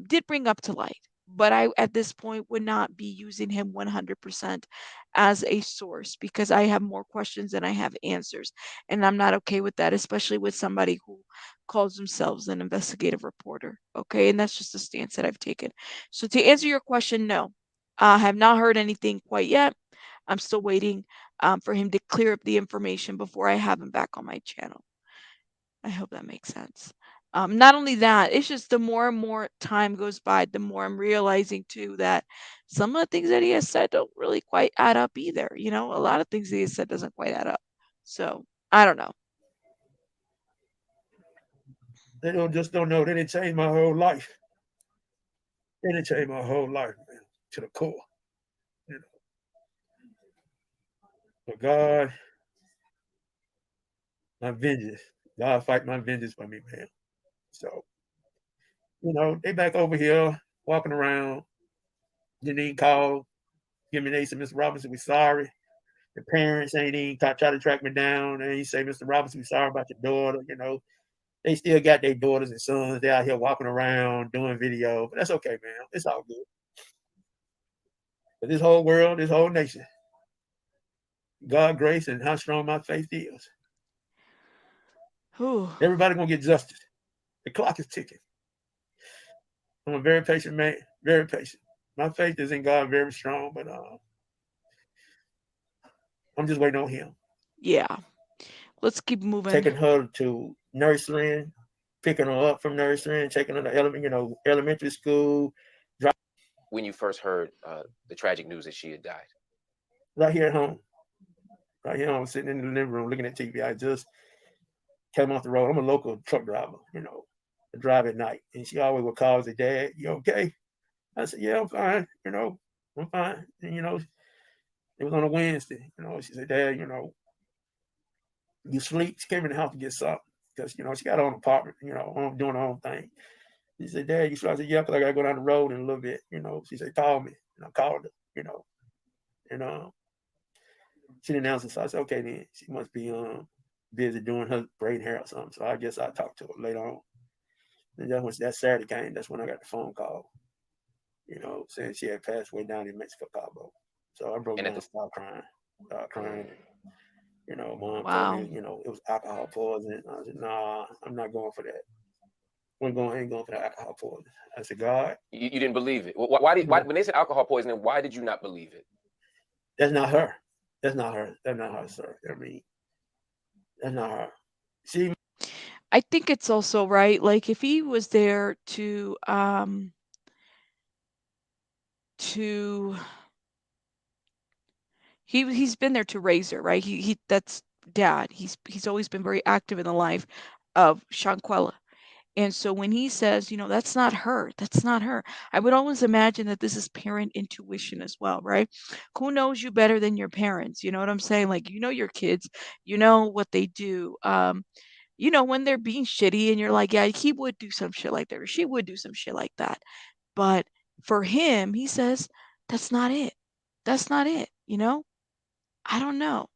did bring up to light. but I at this point would not be using him 100% as a source because I have more questions than I have answers, and I'm not okay with that, especially with somebody who calls themselves an investigative reporter. Okay, and that's just a stance that I've taken. So to answer your question, no, I have not heard anything quite yet. I'm still waiting for him to clear up the information before I have him back on my channel. I hope that makes sense. Not only that, it's just the more and more time goes by, the more I'm realizing too that some of the things that he has said don't really quite add up either. You know, a lot of things that he has said doesn't quite add up. So I don't know. They don't know. They didn't change my whole life. They didn't change my whole life, man, to the core. You know, but God, my vengeance. God fight my vengeance for me, man. So, they back over here walking around. Didn't even call, give me they said, Mr. Robinson, we sorry. The parents ain't even try to track me down. And you say, Mr. Robinson, we sorry about your daughter. They still got their daughters and sons. They out here walking around doing video. But that's okay, man. It's all good. But this whole world, this whole nation, God grace and how strong my faith is. Whew. Everybody gonna get justice. The clock is ticking. I'm a very patient man, very patient. My faith is in God very strong, but I'm just waiting on him. Yeah. Let's keep moving. Taking her to nursery, picking her up from nursery, and taking her to elementary school. When you first heard the tragic news that she had died? Right here at home. Right here, I'm sitting in the living room looking at TV. I just came off the road. I'm a local truck driver, I drive at night. And she always would call and say, Dad, you okay? I said, yeah, I'm fine. I'm fine. And, it was on a Wednesday. She said, Dad, you sleep. She came in the house to get something because, she got her own apartment, doing her own thing. She said, Dad, you sleep? I said, yeah, because I got to go down the road in a little bit. She said, call me. And I called her, and she didn't answer. So I said, okay, then she must be busy doing her braid hair or something. So I guess I'll talk to her later on. And then once that Saturday came, that's when I got the phone call, saying she had passed away down in Mexico, Cabo. So I broke down and started crying. Mom told me, it was alcohol poisoning. I said, nah, I'm not going for that. I ain't going for the alcohol poisoning. I said, God. You didn't believe it. Why when they said alcohol poisoning, why did you not believe it? That's not her. That's not her. That's not her, sir. I mean, that's not her. I think it's also right. Like if he was there to he's been there to raise her, right? He that's dad. He's always been very active in the life of Shanquella. And so when he says, that's not her, that's not her, I would always imagine that this is parent intuition as well, right? Who knows you better than your parents? You know what I'm saying? Like, your kids, what they do. When they're being shitty and you're like, yeah, he would do some shit like that, or she would do some shit like that. But for him, he says, that's not it. That's not it. I don't know.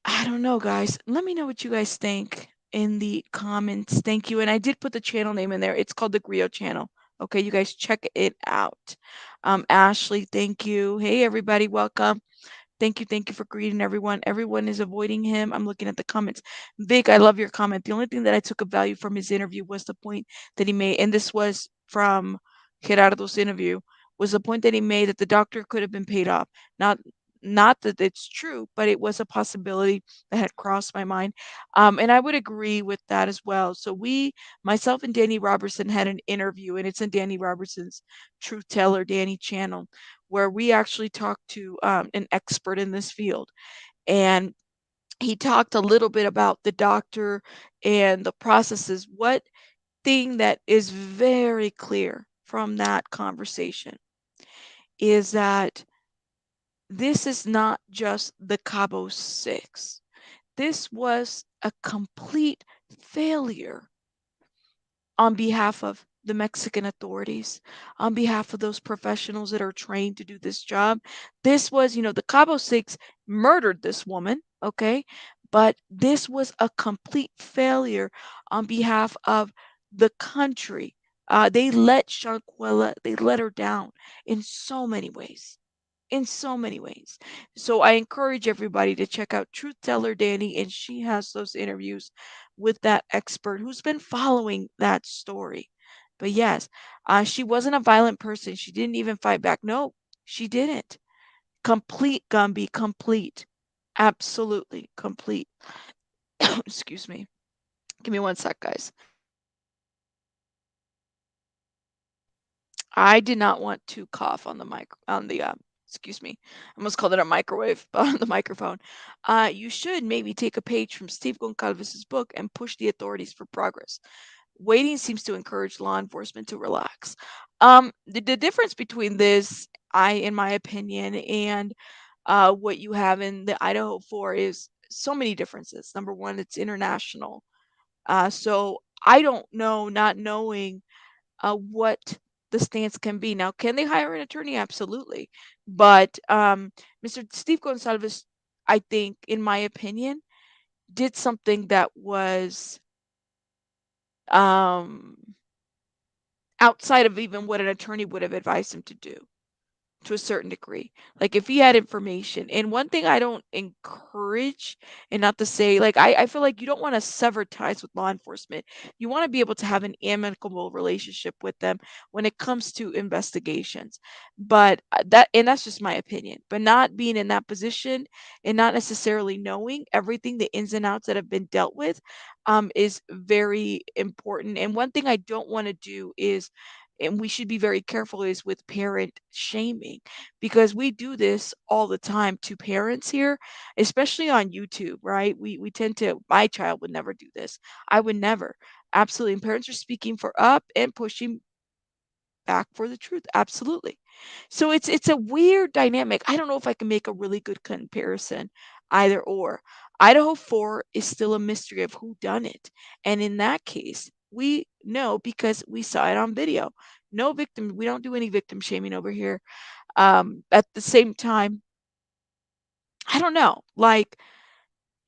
I don't know, guys. Let me know what you guys think in the comments. Thank you. And I did put the channel name in there. It's called the Griot channel. Okay, you guys check it out. Ashley, thank you. Hey, everybody, welcome. Thank you for greeting everyone. Everyone is avoiding him. I'm looking at the comments. Vic, I love your comment. The only thing that I took of value from his interview was the point that he made, and this was from Gerardo's interview, was the point that he made that the doctor could have been paid off. Not that it's true, but it was a possibility that had crossed my mind. And I would agree with that as well. So myself and Danny Robertson had an interview, and it's in Danny Robertson's Truth Teller Danny channel, where we actually talked to an expert in this field. And he talked a little bit about the doctor and the processes. What thing that is very clear from that conversation is that this is not just the Cabo 6. This was a complete failure on behalf of the Mexican authorities, on behalf of those professionals that are trained to do this job. This was, the Cabo 6 murdered this woman, okay? But this was a complete failure on behalf of the country, They let Shanquella, they let her down in so many ways. In so many ways. So I encourage everybody to check out Truth Teller Danny, and she has those interviews with that expert who's been following that story. But yes, she wasn't a violent person. She didn't even fight back. No, she didn't. Complete Gumby, complete. Absolutely complete. Excuse me. Give me one sec, guys. I did not want to cough on the mic on the excuse me. I almost called it a microwave, but on the microphone. You should maybe take a page from Steve Goncalves' book and push the authorities for progress. Waiting seems to encourage law enforcement to relax. The difference between this, in my opinion, and what you have in the Idaho 4 is so many differences. Number one, it's international. So I don't know, not knowing what the stance can be. Now, can they hire an attorney? Absolutely. But Mr. Steve Gonsalves, I think, in my opinion, did something that was um, outside of even what an attorney would have advised him to do, to a certain degree. Like if he had information. And one thing I don't encourage, and not to say, like, I feel like you don't want to sever ties with law enforcement. You want to be able to have an amicable relationship with them when it comes to investigations. But that's just my opinion. But not being in that position and not necessarily knowing everything, the ins and outs that have been dealt with, is very important. And one thing I don't want to do is, and we should be very careful, is with parent shaming, because we do this all the time to parents here, especially on YouTube, right? We tend to, my child would never do this. I would never. Absolutely. And parents are speaking for up and pushing back for the truth. Absolutely. So it's a weird dynamic. I don't know if I can make a really good comparison either or. Idaho 4 is still a mystery of who done it. And in that case, we know because we saw it on video. No victim, we don't do any victim shaming over here. At the same time, I don't know. Like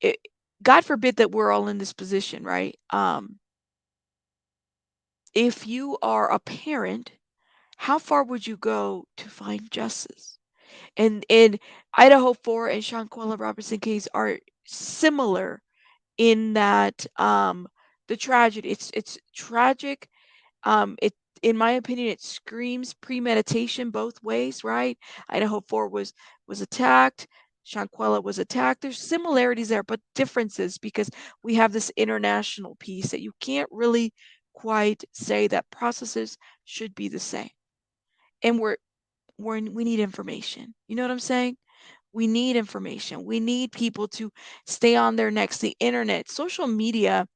it, God forbid that we're all in this position, right? If you are a parent, how far would you go to find justice? And in Idaho 4 and Shanquella Robinson case are similar in that the tragedy, it's tragic. It, in my opinion, it screams premeditation both ways, right? Idaho 4 was attacked, Shanquella was attacked. There's similarities there, but differences, because we have this international piece that you can't really quite say that processes should be the same. And we need information. You know what I'm saying? We need information. We need people to stay on their necks. The internet, social media,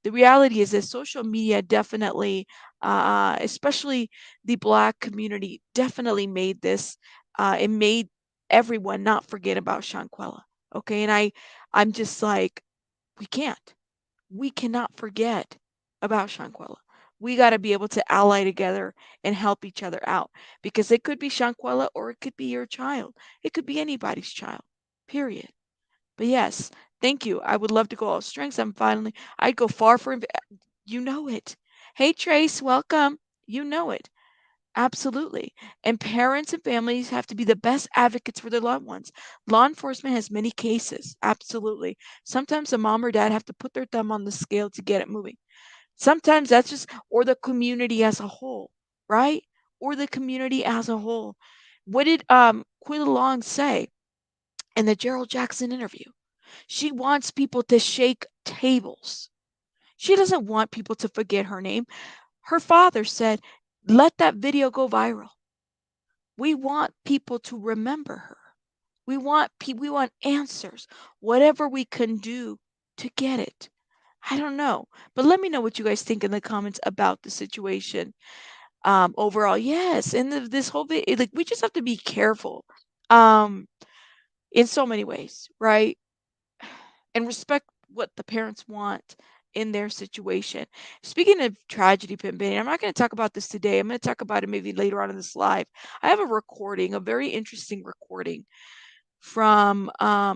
the reality is that social media definitely, especially the Black community, definitely made this, it made everyone not forget about Shanquella. Okay. And I'm just like, we can't. We cannot forget about Shanquella. We got to be able to ally together and help each other out, because it could be Shanquella or it could be your child. It could be anybody's child, period. But yes, thank you. I would love to go all strengths. I'd go far for, you know it. Hey, Trace, welcome. You know it. Absolutely. And parents and families have to be the best advocates for their loved ones. Law enforcement has many cases. Absolutely. Sometimes a mom or dad have to put their thumb on the scale to get it moving. Sometimes that's just, or the community as a whole, right? Or the community as a whole. What did Quilla Long say in the Gerald Jackson interview? She wants people to shake tables. She doesn't want people to forget her name. Her father said, let that video go viral. We want people to remember her. We want answers. Whatever we can do to get it. I don't know. But let me know what you guys think in the comments about the situation. Overall, yes. And this whole video, like, we just have to be careful. Um, in so many ways, right? And respect what the parents want in their situation. Speaking of tragedy, Pimpin, I'm not going to talk about this today. I'm going to talk about it maybe later on in this live. I have a recording, a very interesting recording from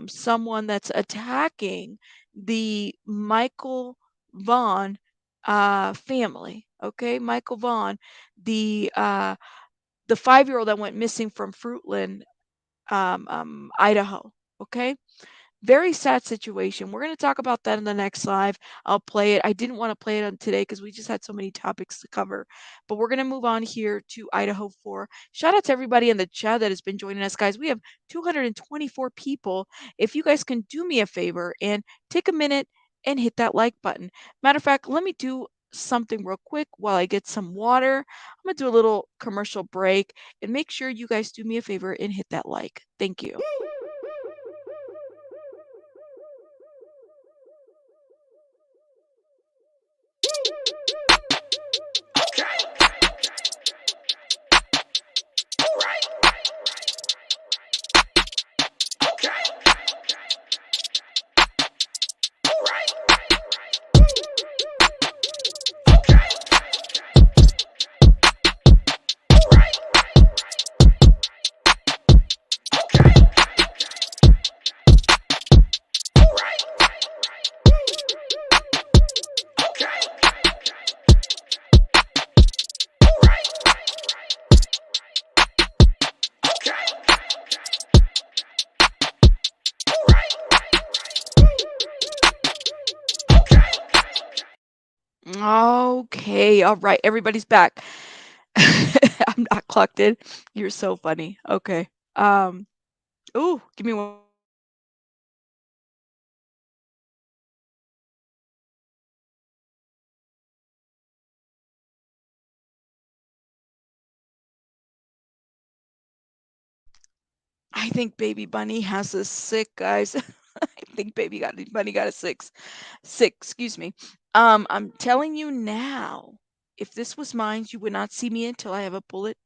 someone that's attacking the Michael Vaughn family. Okay, Michael Vaughn, the 5-year-old that went missing from Fruitland, Idaho. Okay, very sad situation. We're going to talk about that in the next live. I'll play it. I didn't want to play it on today because we just had so many topics to cover. But we're going to move on here to Idaho 4. Shout out to everybody in the chat that has been joining us, guys. We have 224 people. If you guys can do me a favor and take a minute and hit that like button. Matter of fact, let me do something real quick while I get some water. I'm going to do a little commercial break and make sure you guys do me a favor and hit that like. Thank you. Okay, all right, everybody's back. I'm not clocked in. You're so funny. Okay. Ooh, give me one. I think Baby Bunny has a sick, guys. I think Bunny got a six. Sick, excuse me. I'm telling you now, if this was mine, you would not see me until I have a bullet.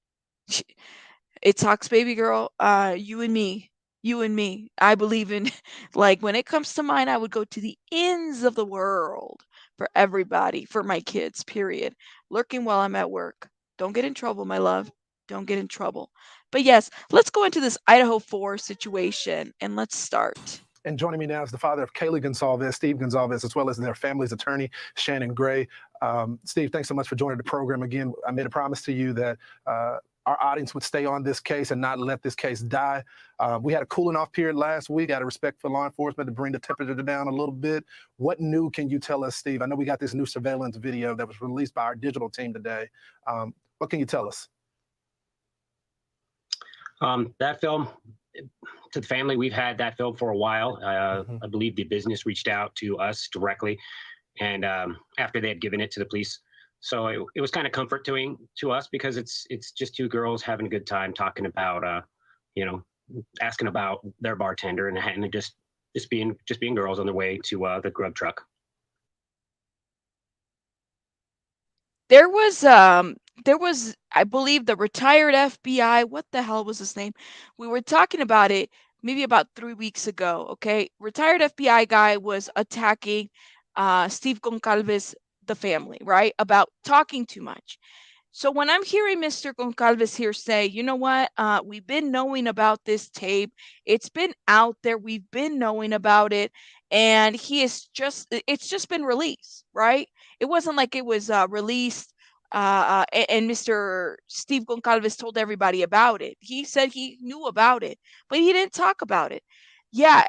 It talks, baby girl. You and me. You and me. I believe in like when it comes to mine, I would go to the ends of the world for everybody, for my kids, period. Lurking while I'm at work. Don't get in trouble, my love. Don't get in trouble. But yes, let's go into this Idaho 4 situation and let's start. And joining me now is the father of Kiely Gonzalez, Steve Gonzalez, as well as their family's attorney, Shannon Gray. Steve, thanks so much for joining the program again. I made a promise to you that our audience would stay on this case and not let this case die. We had a cooling off period last week out of respect for law enforcement to bring the temperature down a little bit. What new can you tell us, Steve? I know we got this new surveillance video that was released by our digital team today. What can you tell us? That film, to the family, we've had that film for a while. I believe the business reached out to us directly, and after they had given it to the police. So it was kind of comforting to us because it's just two girls having a good time talking about, asking about their bartender and just being girls on their way to the grub truck. There was, I believe, the retired FBI. What the hell was his name? We were talking about it maybe about 3 weeks ago. Okay, retired FBI guy was attacking Steve Goncalves, the family, right, about talking too much. So when I'm hearing Mr. Goncalves here say, you know what, we've been knowing about this tape. It's been out there. We've been knowing about it. And it's just been released, right? It wasn't like it was released and Mr. Steve Goncalves told everybody about it. He said he knew about it, but he didn't talk about it. Yeah,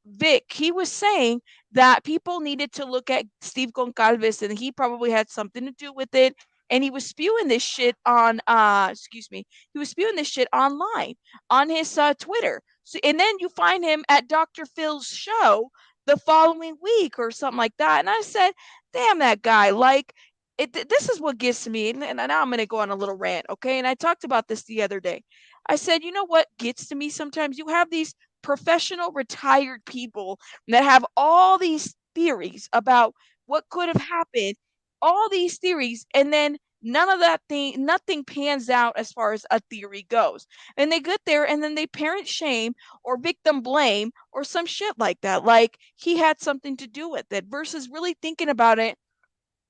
Vic, he was saying that people needed to look at Steve Goncalves and he probably had something to do with it. And he was spewing this shit on, he was spewing this shit online on his Twitter. So, and then you find him at Dr. Phil's show the following week or something like that. And I said, damn that guy. Like, this is what gets to me. And now I'm going to go on a little rant, okay? And I talked about this the other day. I said, you know what gets to me sometimes? You have these professional retired people that have all these theories about what could have happened, all these theories, and then nothing pans out as far as a theory goes. And they get there and then they parent shame or victim blame or some shit like that. Like he had something to do with it versus really thinking about it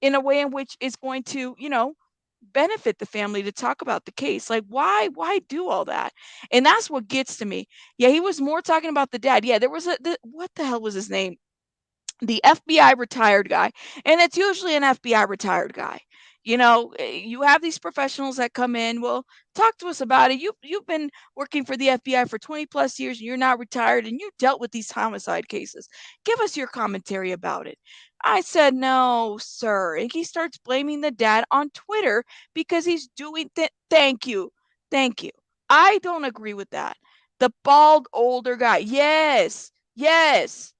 in a way in which is going to, benefit the family to talk about the case. Like why do all that? And that's what gets to me. Yeah, he was more talking about the dad. Yeah, there was what the hell was his name? the FBI retired guy, and it's usually an FBI retired guy. You have these professionals that come in. Well, talk to us about it. You've been working for the FBI for 20 plus years, and you're not retired, and you dealt with these homicide cases. Give us your commentary about it. I said, no, sir. And he starts blaming the dad on Twitter because he's doing thank you. Thank you. I don't agree with that. The bald older guy. Yes. Yes.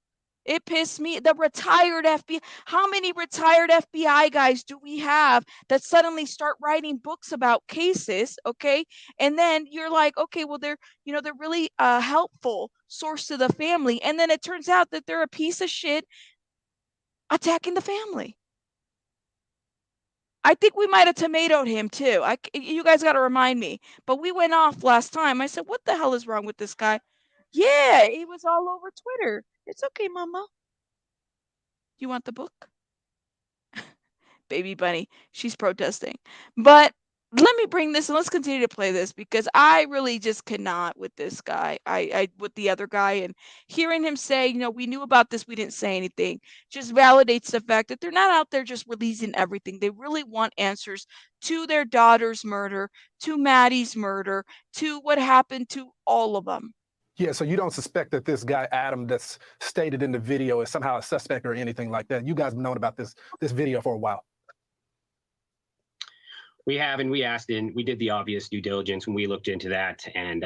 It pissed me. The retired FBI. How many retired FBI guys do we have that suddenly start writing books about cases? Okay. And then you're like, okay, well, they're really helpful source to the family. And then it turns out that they're a piece of shit attacking the family. I think we might have tomatoed him too. You guys got to remind me. But we went off last time. I said, what the hell is wrong with this guy? Yeah, he was all over Twitter. It's okay, Mama. You want the book? Baby bunny, she's protesting. But let me bring this and let's continue to play this because I really just cannot with this guy. I with the other guy, and hearing him say, we knew about this, we didn't say anything, just validates the fact that they're not out there just releasing everything. They really want answers to their daughter's murder, to Maddie's murder, to what happened to all of them. Yeah, so you don't suspect that this guy, Adam, that's stated in the video is somehow a suspect or anything like that. You guys have known about this video for a while. We have, and we asked, and we did the obvious due diligence when we looked into that, and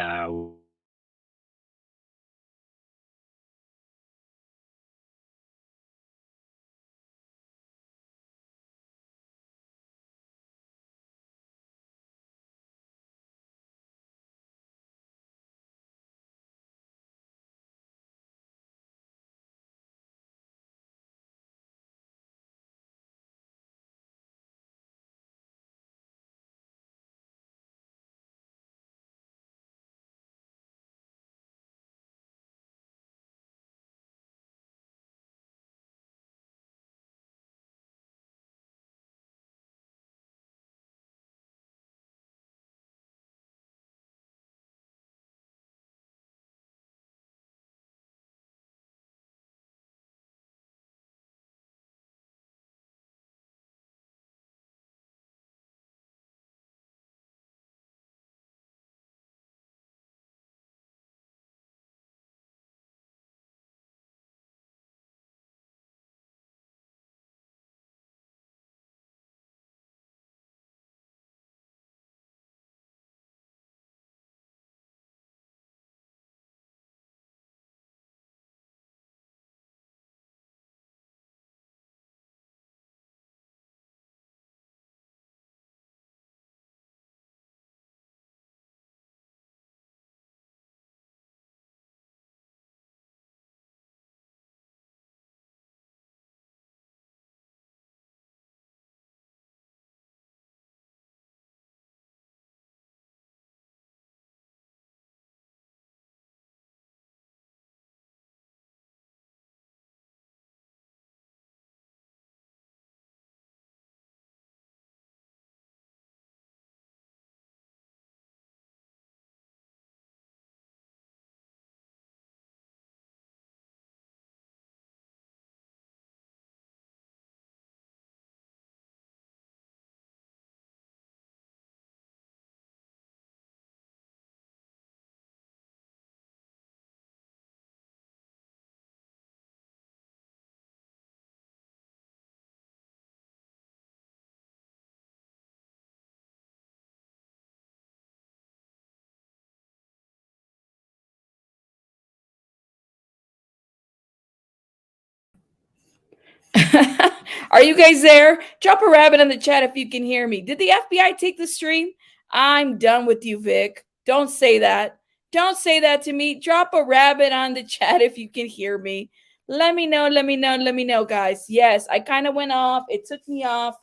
Are you guys there? Drop a rabbit in the chat if you can hear me. Did the FBI take the stream? I'm done with you, Vic. Don't say that. Don't say that to me. Drop a rabbit on the chat if you can hear me. Let me know, guys. Yes, I kind of went off. It took me off.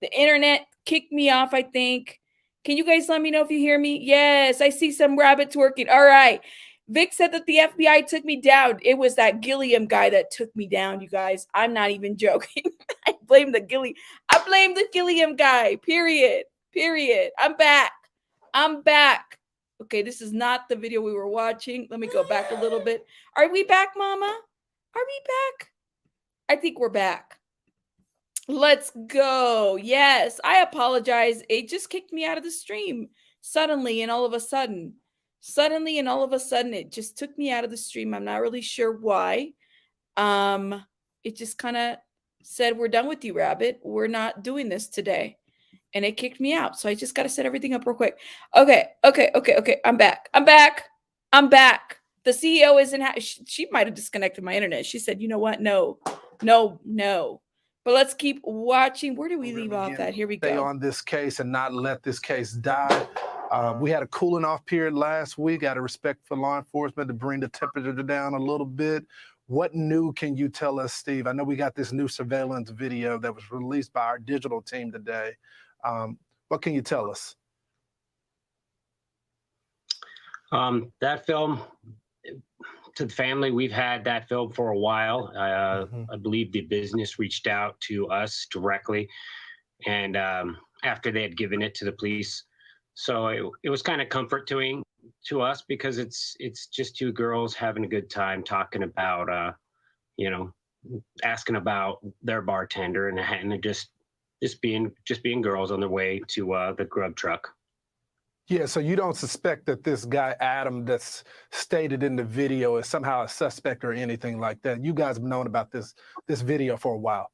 The internet kicked me off, I think. Can you guys let me know if you hear me? Yes, I see some rabbits working. All right. Vic said that the FBI took me down. It was that Gilliam guy that took me down, you guys. I'm not even joking. I blame the Gilliam guy. Period. I'm back. Okay, this is not the video we were watching. Let me go back a little bit. Are we back, Mama? Are we back? I think we're back. Let's go. Yes, I apologize. It just kicked me out of the stream suddenly and all of a sudden. Suddenly and all of a sudden, it just took me out of the stream. I'm not really sure why. It just kind of said, "We're done with you, Rabbit. We're not doing this today." And it kicked me out. So I just got to set everything up real quick. Okay. I'm back. I'm back. The CEO isn't, she might have disconnected my internet. She said, you know what? No. But let's keep watching. Where do we leave off at? Here we go. Stay on this case and not let this case die. We had a cooling off period last week out of respect for law enforcement to bring the temperature down a little bit. What new can you tell us, Steve? I know we got this new surveillance video that was released by our digital team today. What can you tell us? That film, to the family, we've had that film for a while. I believe the business reached out to us directly, and after they had given it to the police. So it was kind of comforting to us because it's just two girls having a good time talking about, asking about their bartender and just being girls on their way to the grub truck. Yeah, so you don't suspect that this guy, Adam, that's stated in the video is somehow a suspect or anything like that. You guys have known about this video for a while.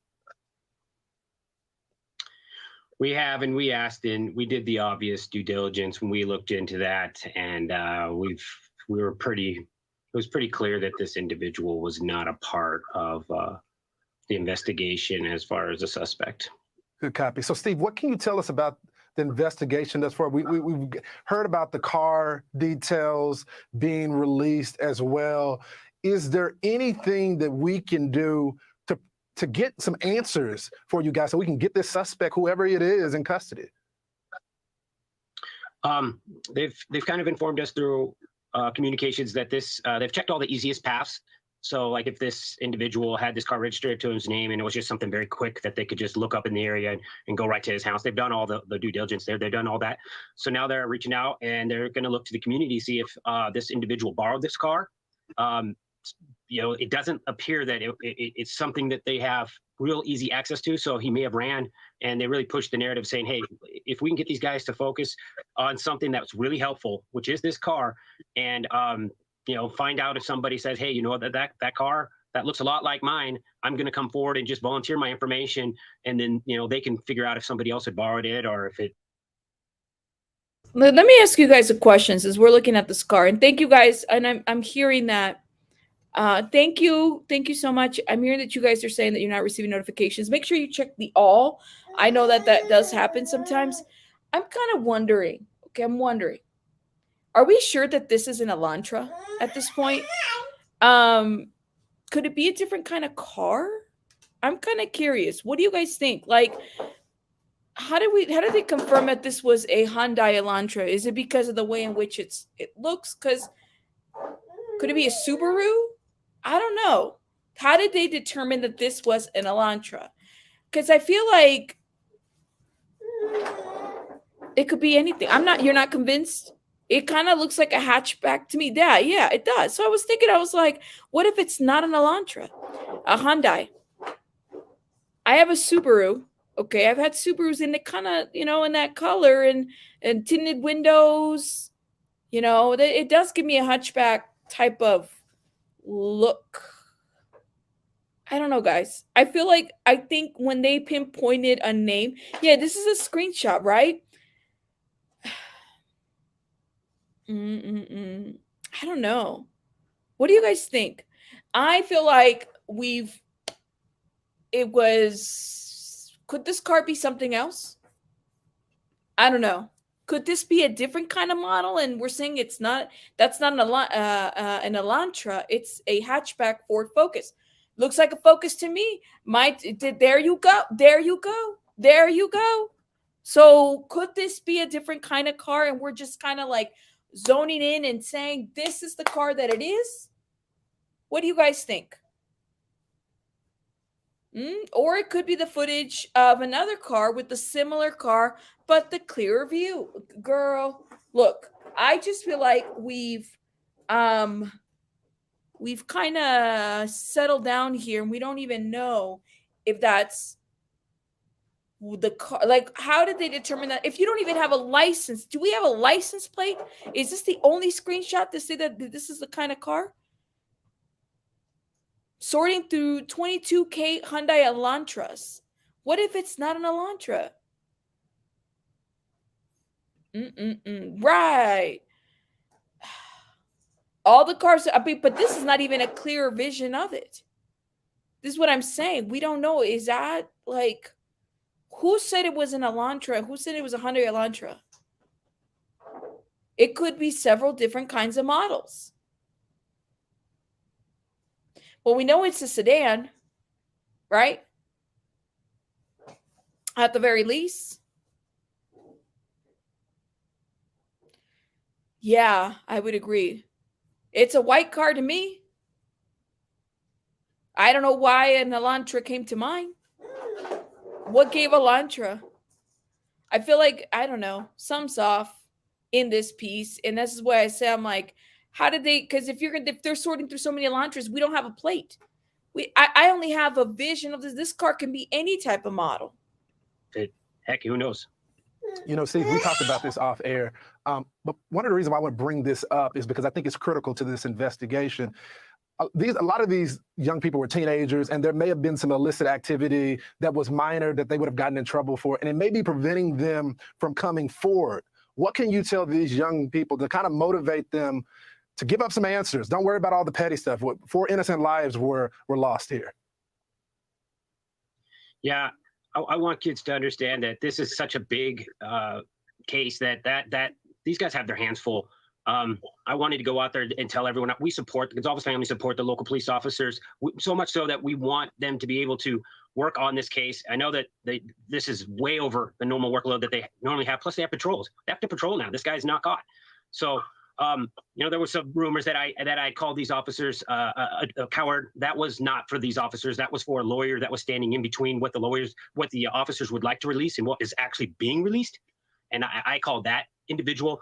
We have, and we asked, and we did the obvious due diligence when we looked into that, and it was pretty clear that this individual was not a part of the investigation as far as a suspect. Good copy. So, Steve, what can you tell us about the investigation thus far? We've heard about the car details being released as well. Is there anything that we can do to get some answers for you guys so we can get this suspect, whoever it is, in custody? They've kind of informed us through communications that they've checked all the easiest paths. So like if this individual had this car registered to his name and it was just something very quick that they could just look up in the area and go right to his house, they've done all the due diligence there. They've done all that. So now they're reaching out and they're going to look to the community, see if this individual borrowed this car. It doesn't appear that it's something that they have real easy access to. So he may have ran, and they really pushed the narrative saying, hey, if we can get these guys to focus on something that's really helpful, which is this car, and find out if somebody says, hey, that car, that looks a lot like mine, I'm going to come forward and just volunteer my information. And then, they can figure out if somebody else had borrowed it or if it. Let me ask you guys a question as we're looking at this car. And thank you guys. And I'm hearing that. Thank you so much. I'm hearing that you guys are saying that you're not receiving notifications. Make sure you check the all. I know that does happen sometimes. I'm kind of wondering. Okay, I'm wondering. Are we sure that this is an Elantra at this point? Could it be a different kind of car? I'm kind of curious. What do you guys think? Like, how did they confirm that this was a Hyundai Elantra? Is it because of the way in which it looks? Because could it be a Subaru? I don't know. How did they determine that this was an Elantra? Because I feel like it could be anything. You're not convinced? It kind of looks like a hatchback to me. Yeah, it does. So I was thinking, I was like, what if it's not an Elantra? A Hyundai. I have a Subaru. Okay, I've had Subarus in the kind of, in that color and tinted windows. It does give me a hatchback type of look. I don't know, guys. I think when they pinpointed a name, this is a screenshot, right? I don't know. What do you guys think? I feel like could this car be something else? I don't know. Could this be a different kind of model? And we're saying that's not an Elantra. It's a hatchback Ford Focus. Looks like a Focus to me. There you go. So could this be a different kind of car? And we're just kind of like zoning in and saying, this is the car that it is? What do you guys think? Or it could be the footage of another car with the similar car, but the clearer view. Girl, look, I just feel like we've we've kind of settled down here, and we don't even know if that's the car. Like, how did they determine that? If you don't even have a license, do we have a license plate? Is this the only screenshot to say that this is the kind of car? Sorting through 22K Hyundai Elantras. What if it's not an Elantra? Right. All the cars, but this is not even a clear vision of it. This is what I'm saying. We don't know. Is that like, who said it was an Elantra? Who said it was a Hyundai Elantra? It could be several different kinds of models. Well, we know it's a sedan, right? At the very least. Yeah, I would agree. It's a white car to me. I don't know why an Elantra came to mind. What gave Elantra? I feel like, I don't know, something's off in this piece. And this is why I say, I'm like, how did they, because if they're sorting through so many Elantras, we don't have a plate. I only have a vision of this. This car can be any type of model. Heck, who knows? Steve, we talked about this off air. But one of the reasons why I want to bring this up is because I think it's critical to this investigation. A lot of these young people were teenagers, and there may have been some illicit activity that was minor that they would have gotten in trouble for, and it may be preventing them from coming forward. What can you tell these young people to kind of motivate them to give up some answers? Don't worry about all the petty stuff. 4 innocent lives were lost here. Yeah, I want kids to understand that this is such a big case that these guys have their hands full. I wanted to go out there and tell everyone we support the Gonzalez family, support the local police officers, so much so that we want them to be able to work on this case. I know that this is way over the normal workload that they normally have. Plus, they have patrols. They have to patrol now. This guy's not caught. So, there was some rumors that I called these officers a coward. That was not for these officers. That was for a lawyer that was standing in between what the officers would like to release and what is actually being released. And I called that individual.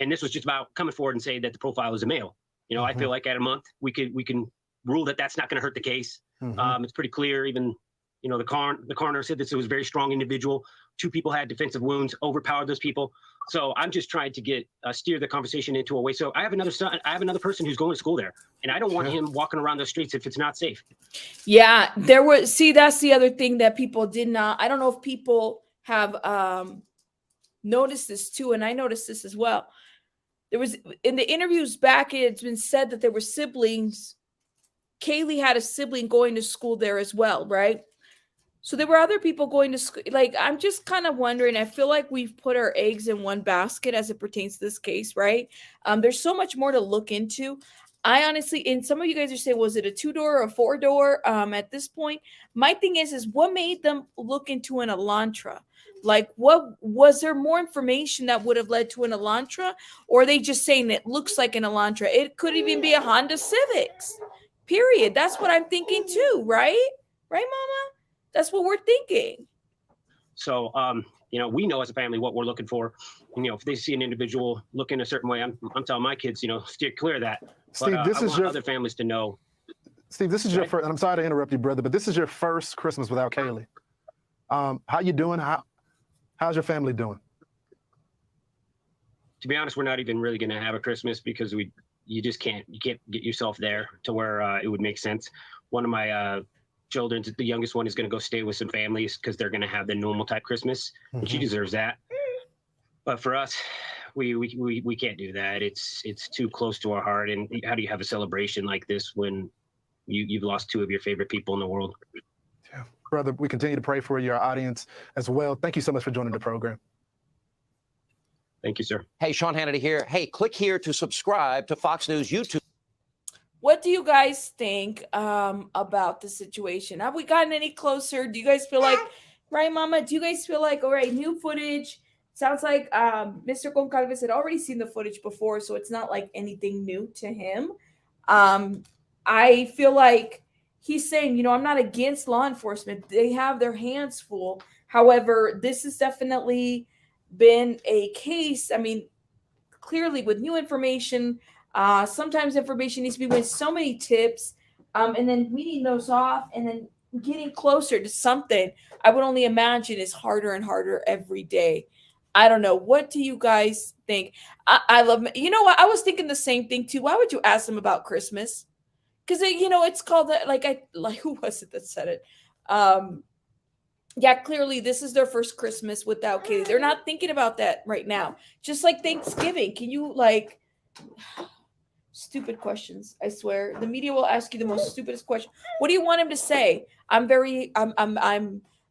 And this was just about coming forward and saying that the profile is a male. I feel like at a month we can rule that that's not going to hurt the case. It's pretty clear. Even the coroner said this was a very strong individual. 2 people had defensive wounds, overpowered those people. So I'm just trying to steer the conversation into a way. So I have another son. I have another person who's going to school there, and I don't want him walking around the streets if it's not safe. Yeah, that's the other thing that people did not. I don't know if people have noticed this too, and I noticed this as well. There was, in the interviews back, it's been said that there were siblings. Kiely had a sibling going to school there as well, right? So there were other people going to school. Like, I'm just kind of wondering, I feel like we've put our eggs in one basket as it pertains to this case, right? There's so much more to look into. I honestly, and some of you guys are saying, was it a 2-door or a 4-door at this point? My thing is what made them look into an Elantra? Like, what was there more information that would have led to an Elantra? Or are they just saying it looks like an Elantra? It could even be a Honda Civics, period. That's what I'm thinking too, right? Right, Mama? That's what we're thinking. So, we know as a family what we're looking for. If they see an individual looking a certain way, I'm telling my kids, steer clear of that. Steve, but, this I is want other families to know. Steve, this is your first, and I'm sorry to interrupt you, brother, but this is your first Christmas without Kiely. How you doing? How's your family doing? To be honest, we're not even really going to have a Christmas because you can't get yourself there to where it would make sense. One of my children, the youngest one, is going to go stay with some families because they're going to have the normal type Christmas, and she deserves that. But for us, we can't do that. It's too close to our heart. And how do you have a celebration like this when you've lost 2 of your favorite people in the world? Yeah, brother, we continue to pray for your audience as well. Thank you so much for joining the program. Thank you, sir. Hey, Sean Hannity here. Hey, click here to subscribe to Fox News YouTube. What do you guys think about the situation? Have we gotten any closer? Do you guys feel like, right, Mama? Do you guys feel like, all right, new footage? Sounds like Mr. Goncalves had already seen the footage before, so it's not like anything new to him. I feel like he's saying, I'm not against law enforcement. They have their hands full. However, this has definitely been a case. I mean, clearly with new information, Sometimes information needs to be with so many tips, and then weeding those off and then getting closer to something, I would only imagine is harder and harder every day. I don't know. What do you guys think? I love, you know what? I was thinking the same thing too. Why would you ask them about Christmas? Because, it's called like, who was it that said it? Yeah, clearly this is their first Christmas without Kiely. They're not thinking about that right now. Just like Thanksgiving. Can you stupid questions? I swear. The media will ask you the most stupidest question. What do you want him to say? I'm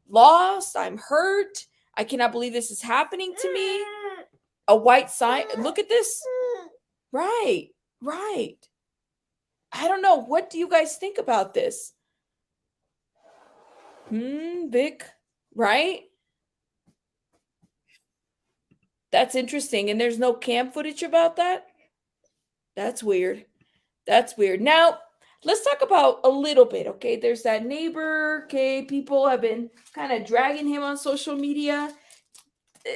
lost. I'm hurt. I cannot believe this is happening to me. A white sign. Look at this. Right. I don't know. What do you guys think about this? Vic, right? That's interesting. And there's no cam footage about that? That's weird. Now, let's talk about a little bit, okay? There's that neighbor, okay? People have been kind of dragging him on social media.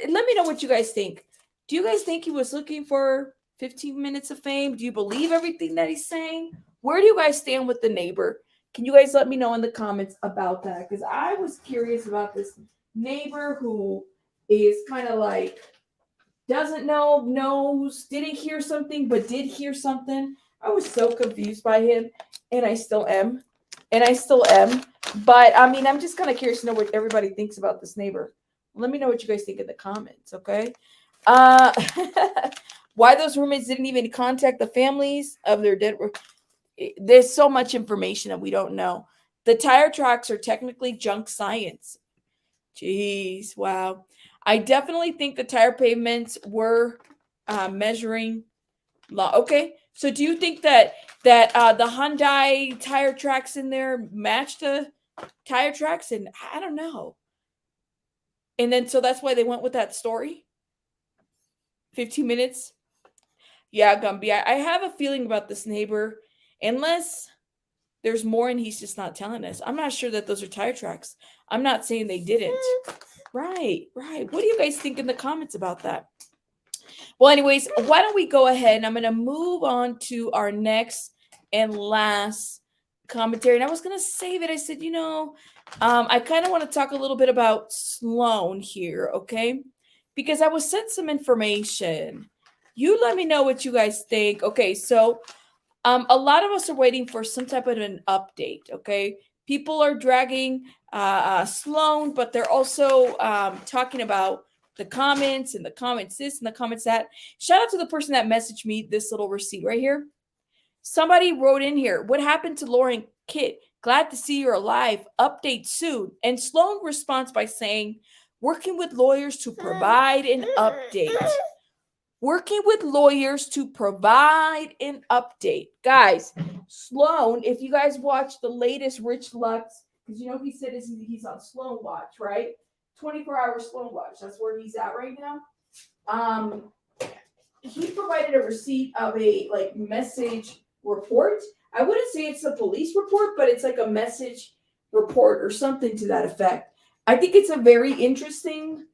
Let me know what you guys think. Do you guys think he was looking for 15 minutes of fame? Do you believe everything that he's saying? Where do you guys stand with the neighbor? Can you guys let me know in the comments about that? Because I was curious about this neighbor who is kind of like doesn't know, knows, didn't hear something, but did hear something. I was so confused by him, and I still am. But, I mean, I'm just kind of curious to know what everybody thinks about this neighbor. Let me know what you guys think in the comments, okay? Why those roommates didn't even contact the families of their dead. There's so much information that we don't know. The tire tracks are technically junk science. Jeez, wow. I definitely think the tire pavements were measuring law. Okay, so do you think that the Hyundai tire tracks in there match the tire tracks? And I don't know. And then so that's why they went with that story. 15 minutes. Yeah, Gumby. I have a feeling about this neighbor. Unless there's more and he's just not telling us. I'm not sure that those are tire tracks. I'm not saying they didn't. Right. What do you guys think in the comments about that? Well, anyways, why don't we go ahead and I'm going to move on to our next and last commentary. And I was going to save it. I said, I kind of want to talk a little bit about Sloan here, okay? Because I was sent some information. You let me know what you guys think. Okay, so a lot of us are waiting for some type of an update, okay? People are dragging Sloan, but they're also talking about the comments and the comments this and the comments that. Shout out to the person that messaged me this little receipt right here. Somebody wrote in here, what happened to Lauren Kit? Glad to see you're alive. Update soon. And Sloan responds by saying, working with lawyers to provide an update. Working with lawyers to provide an update. Guys, Sloan, if you guys watch the latest Rich Lux, because he said he's on Sloan Watch, right? 24-hour Sloan Watch. That's where he's at right now. He provided a receipt of a message report. I wouldn't say it's a police report, but it's like a message report or something to that effect. I think it's a very interesting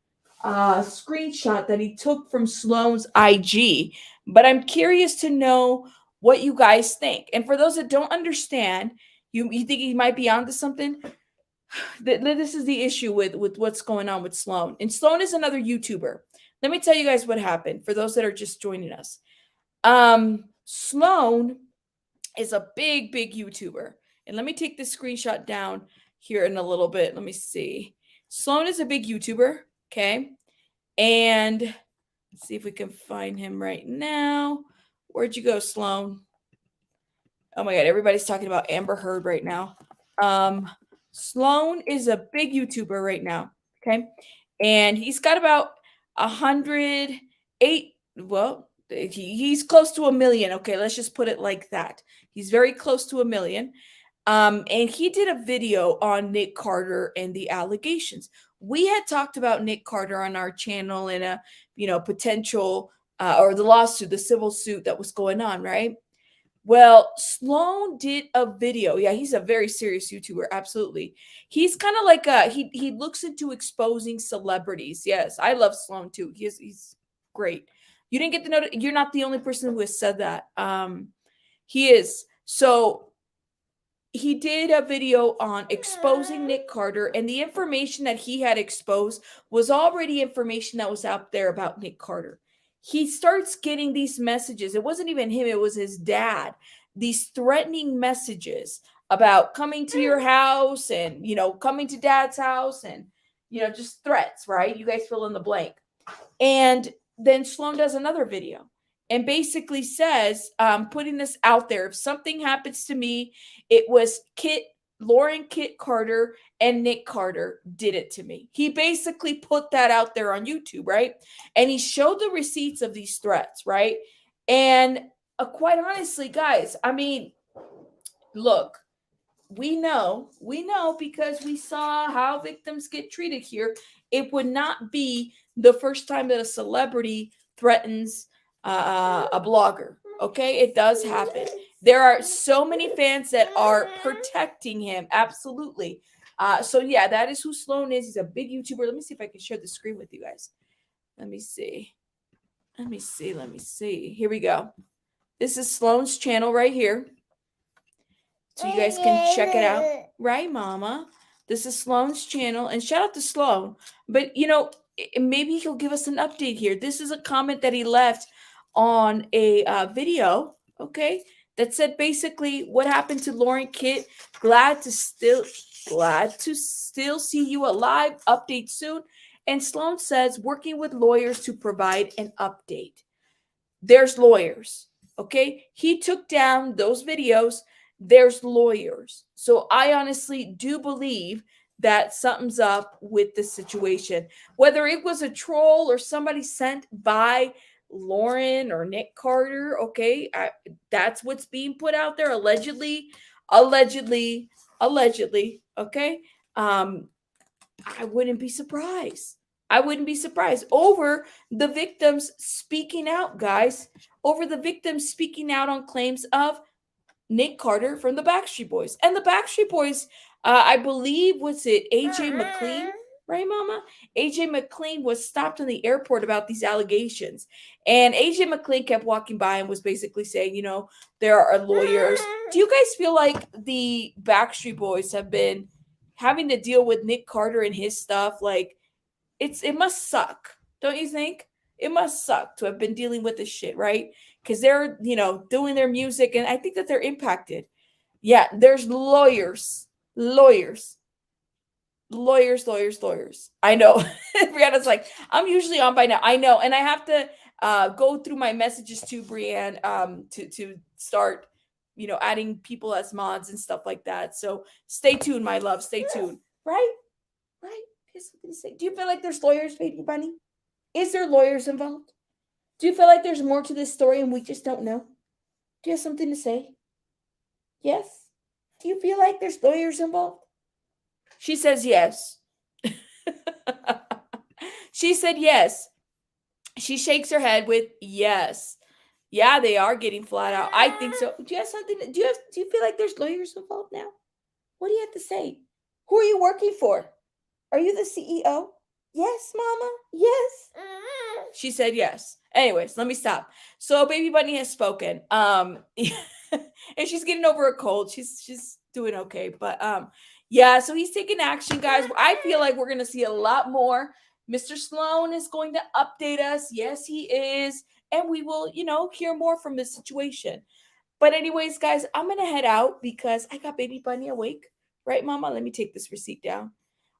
screenshot that he took from Sloan's IG, but I'm curious to know what you guys think. And for those that don't understand, you think he might be onto something. This is the issue with what's going on with Sloan. And Sloan is another YouTuber. Let me tell you guys what happened for those that are just joining us. Sloan is a big YouTuber. And let me take this screenshot down here in a little bit. Let me see. Sloan is a big YouTuber. Okay. And let's see if we can find him right now. Where'd you go, Sloan? Oh my God. Everybody's talking about Amber Heard right now. Sloan is a big YouTuber right now. Okay. And he's got about 108. Well, he's close to 1 million. Okay. Let's just put it like that. He's very close to 1 million. And he did a video on Nick Carter and the allegations. We had talked about Nick Carter on our channel in a, potential or the lawsuit, the civil suit that was going on, right? Well, Sloan did a video. Yeah, he's a very serious YouTuber. Absolutely. He's kind of like he looks into exposing celebrities. Yes, I love Sloan too. He's great. You didn't get the note. You're not the only person who has said that. He is. So he did a video on exposing Nick Carter, and the information that he had exposed was already information that was out there about Nick Carter. He starts getting these messages. It wasn't even him, it was his dad. These threatening messages about coming to your house and, coming to dad's house and, just threats, right? You guys fill in the blank. And then Sloan does another video and basically says, putting this out there, if something happens to me, it was Lauren Kit Carter and Nick Carter did it to me. He basically put that out there on YouTube, right? And he showed the receipts of these threats, right? And quite honestly, guys, I mean, look, we know because we saw how victims get treated here. It would not be the first time that a celebrity threatens a blogger. Okay, it does happen. There are so many fans that are protecting him. Absolutely. So yeah, that is who Sloan is. He's a big YouTuber. Let me see if I can share the screen with you guys. Let me see. Here we go. This is Sloan's channel right here. So you guys can check it out. Right, Mama? This is Sloan's channel. And shout out to Sloan. But, maybe he'll give us an update here. This is a comment that he left on a video, okay, that said basically, what happened to Lauren Kit? Glad to still see you alive. Update soon. And Sloan says, working with lawyers to provide an update. There's lawyers, okay? He took down those videos. There's lawyers. So I honestly do believe that something's up with the situation. Whether it was a troll or somebody sent by Lauren or Nick Carter, okay, that's what's being put out there. Allegedly, okay? I wouldn't be surprised. Over the victims speaking out, guys. Over the victims speaking out on claims of Nick Carter from the Backstreet Boys. And the Backstreet Boys, I believe, was it AJ McLean? Right, Mama? AJ McLean was stopped in the airport about these allegations. And AJ McLean kept walking by and was basically saying, there are lawyers. Do you guys feel like the Backstreet Boys have been having to deal with Nick Carter and his stuff? Like, it must suck. Don't you think? It must suck to have been dealing with this shit, right? Because they're, doing their music, and I think that they're impacted. Yeah, there's lawyers. I know. Brianna's like, I'm usually on by now. I know. And I have to go through my messages too, Brianne, to start, adding people as mods and stuff like that. So stay tuned, my love. Stay tuned. Right? Do you feel like there's lawyers, baby bunny? Is there lawyers involved? Do you feel like there's more to this story and we just don't know? Do you have something to say? Yes? Do you feel like there's lawyers involved? She says yes. She said yes. She shakes her head with yes. Yeah, they are getting flat out. I think so. Do you have something? Do you feel like there's lawyers involved now? What do you have to say? Who are you working for? Are you the CEO? Yes, Mama. Yes. She said yes. Anyways, let me stop. So Baby Bunny has spoken. And she's getting over a cold. She's doing okay. But yeah, so he's taking action, guys. I feel like we're gonna see a lot more. Mr. Sloan is going to update us. Yes, he is. And we will, hear more from this situation. But anyways, guys, I'm gonna head out because I got Baby Bunny awake. Right, Mama? Let me take this receipt down.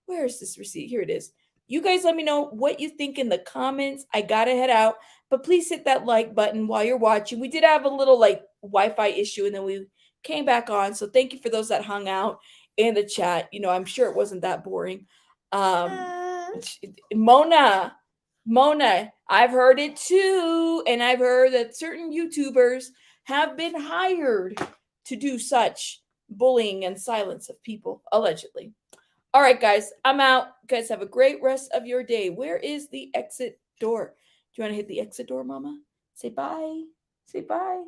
Where is this receipt? Here it is. You guys let me know what you think in the comments. I gotta head out, but please hit that like button while you're watching. We did have a little Wi-Fi issue and then we came back on. So thank you for those that hung out in the chat. I'm sure it wasn't that boring. Mona, I've heard it too. And I've heard that certain YouTubers have been hired to do such bullying and silence of people, allegedly. All right, guys, I'm out. You guys have a great rest of your day. Where is the exit door? Do you want to hit the exit door, Mama? Say bye. Say bye.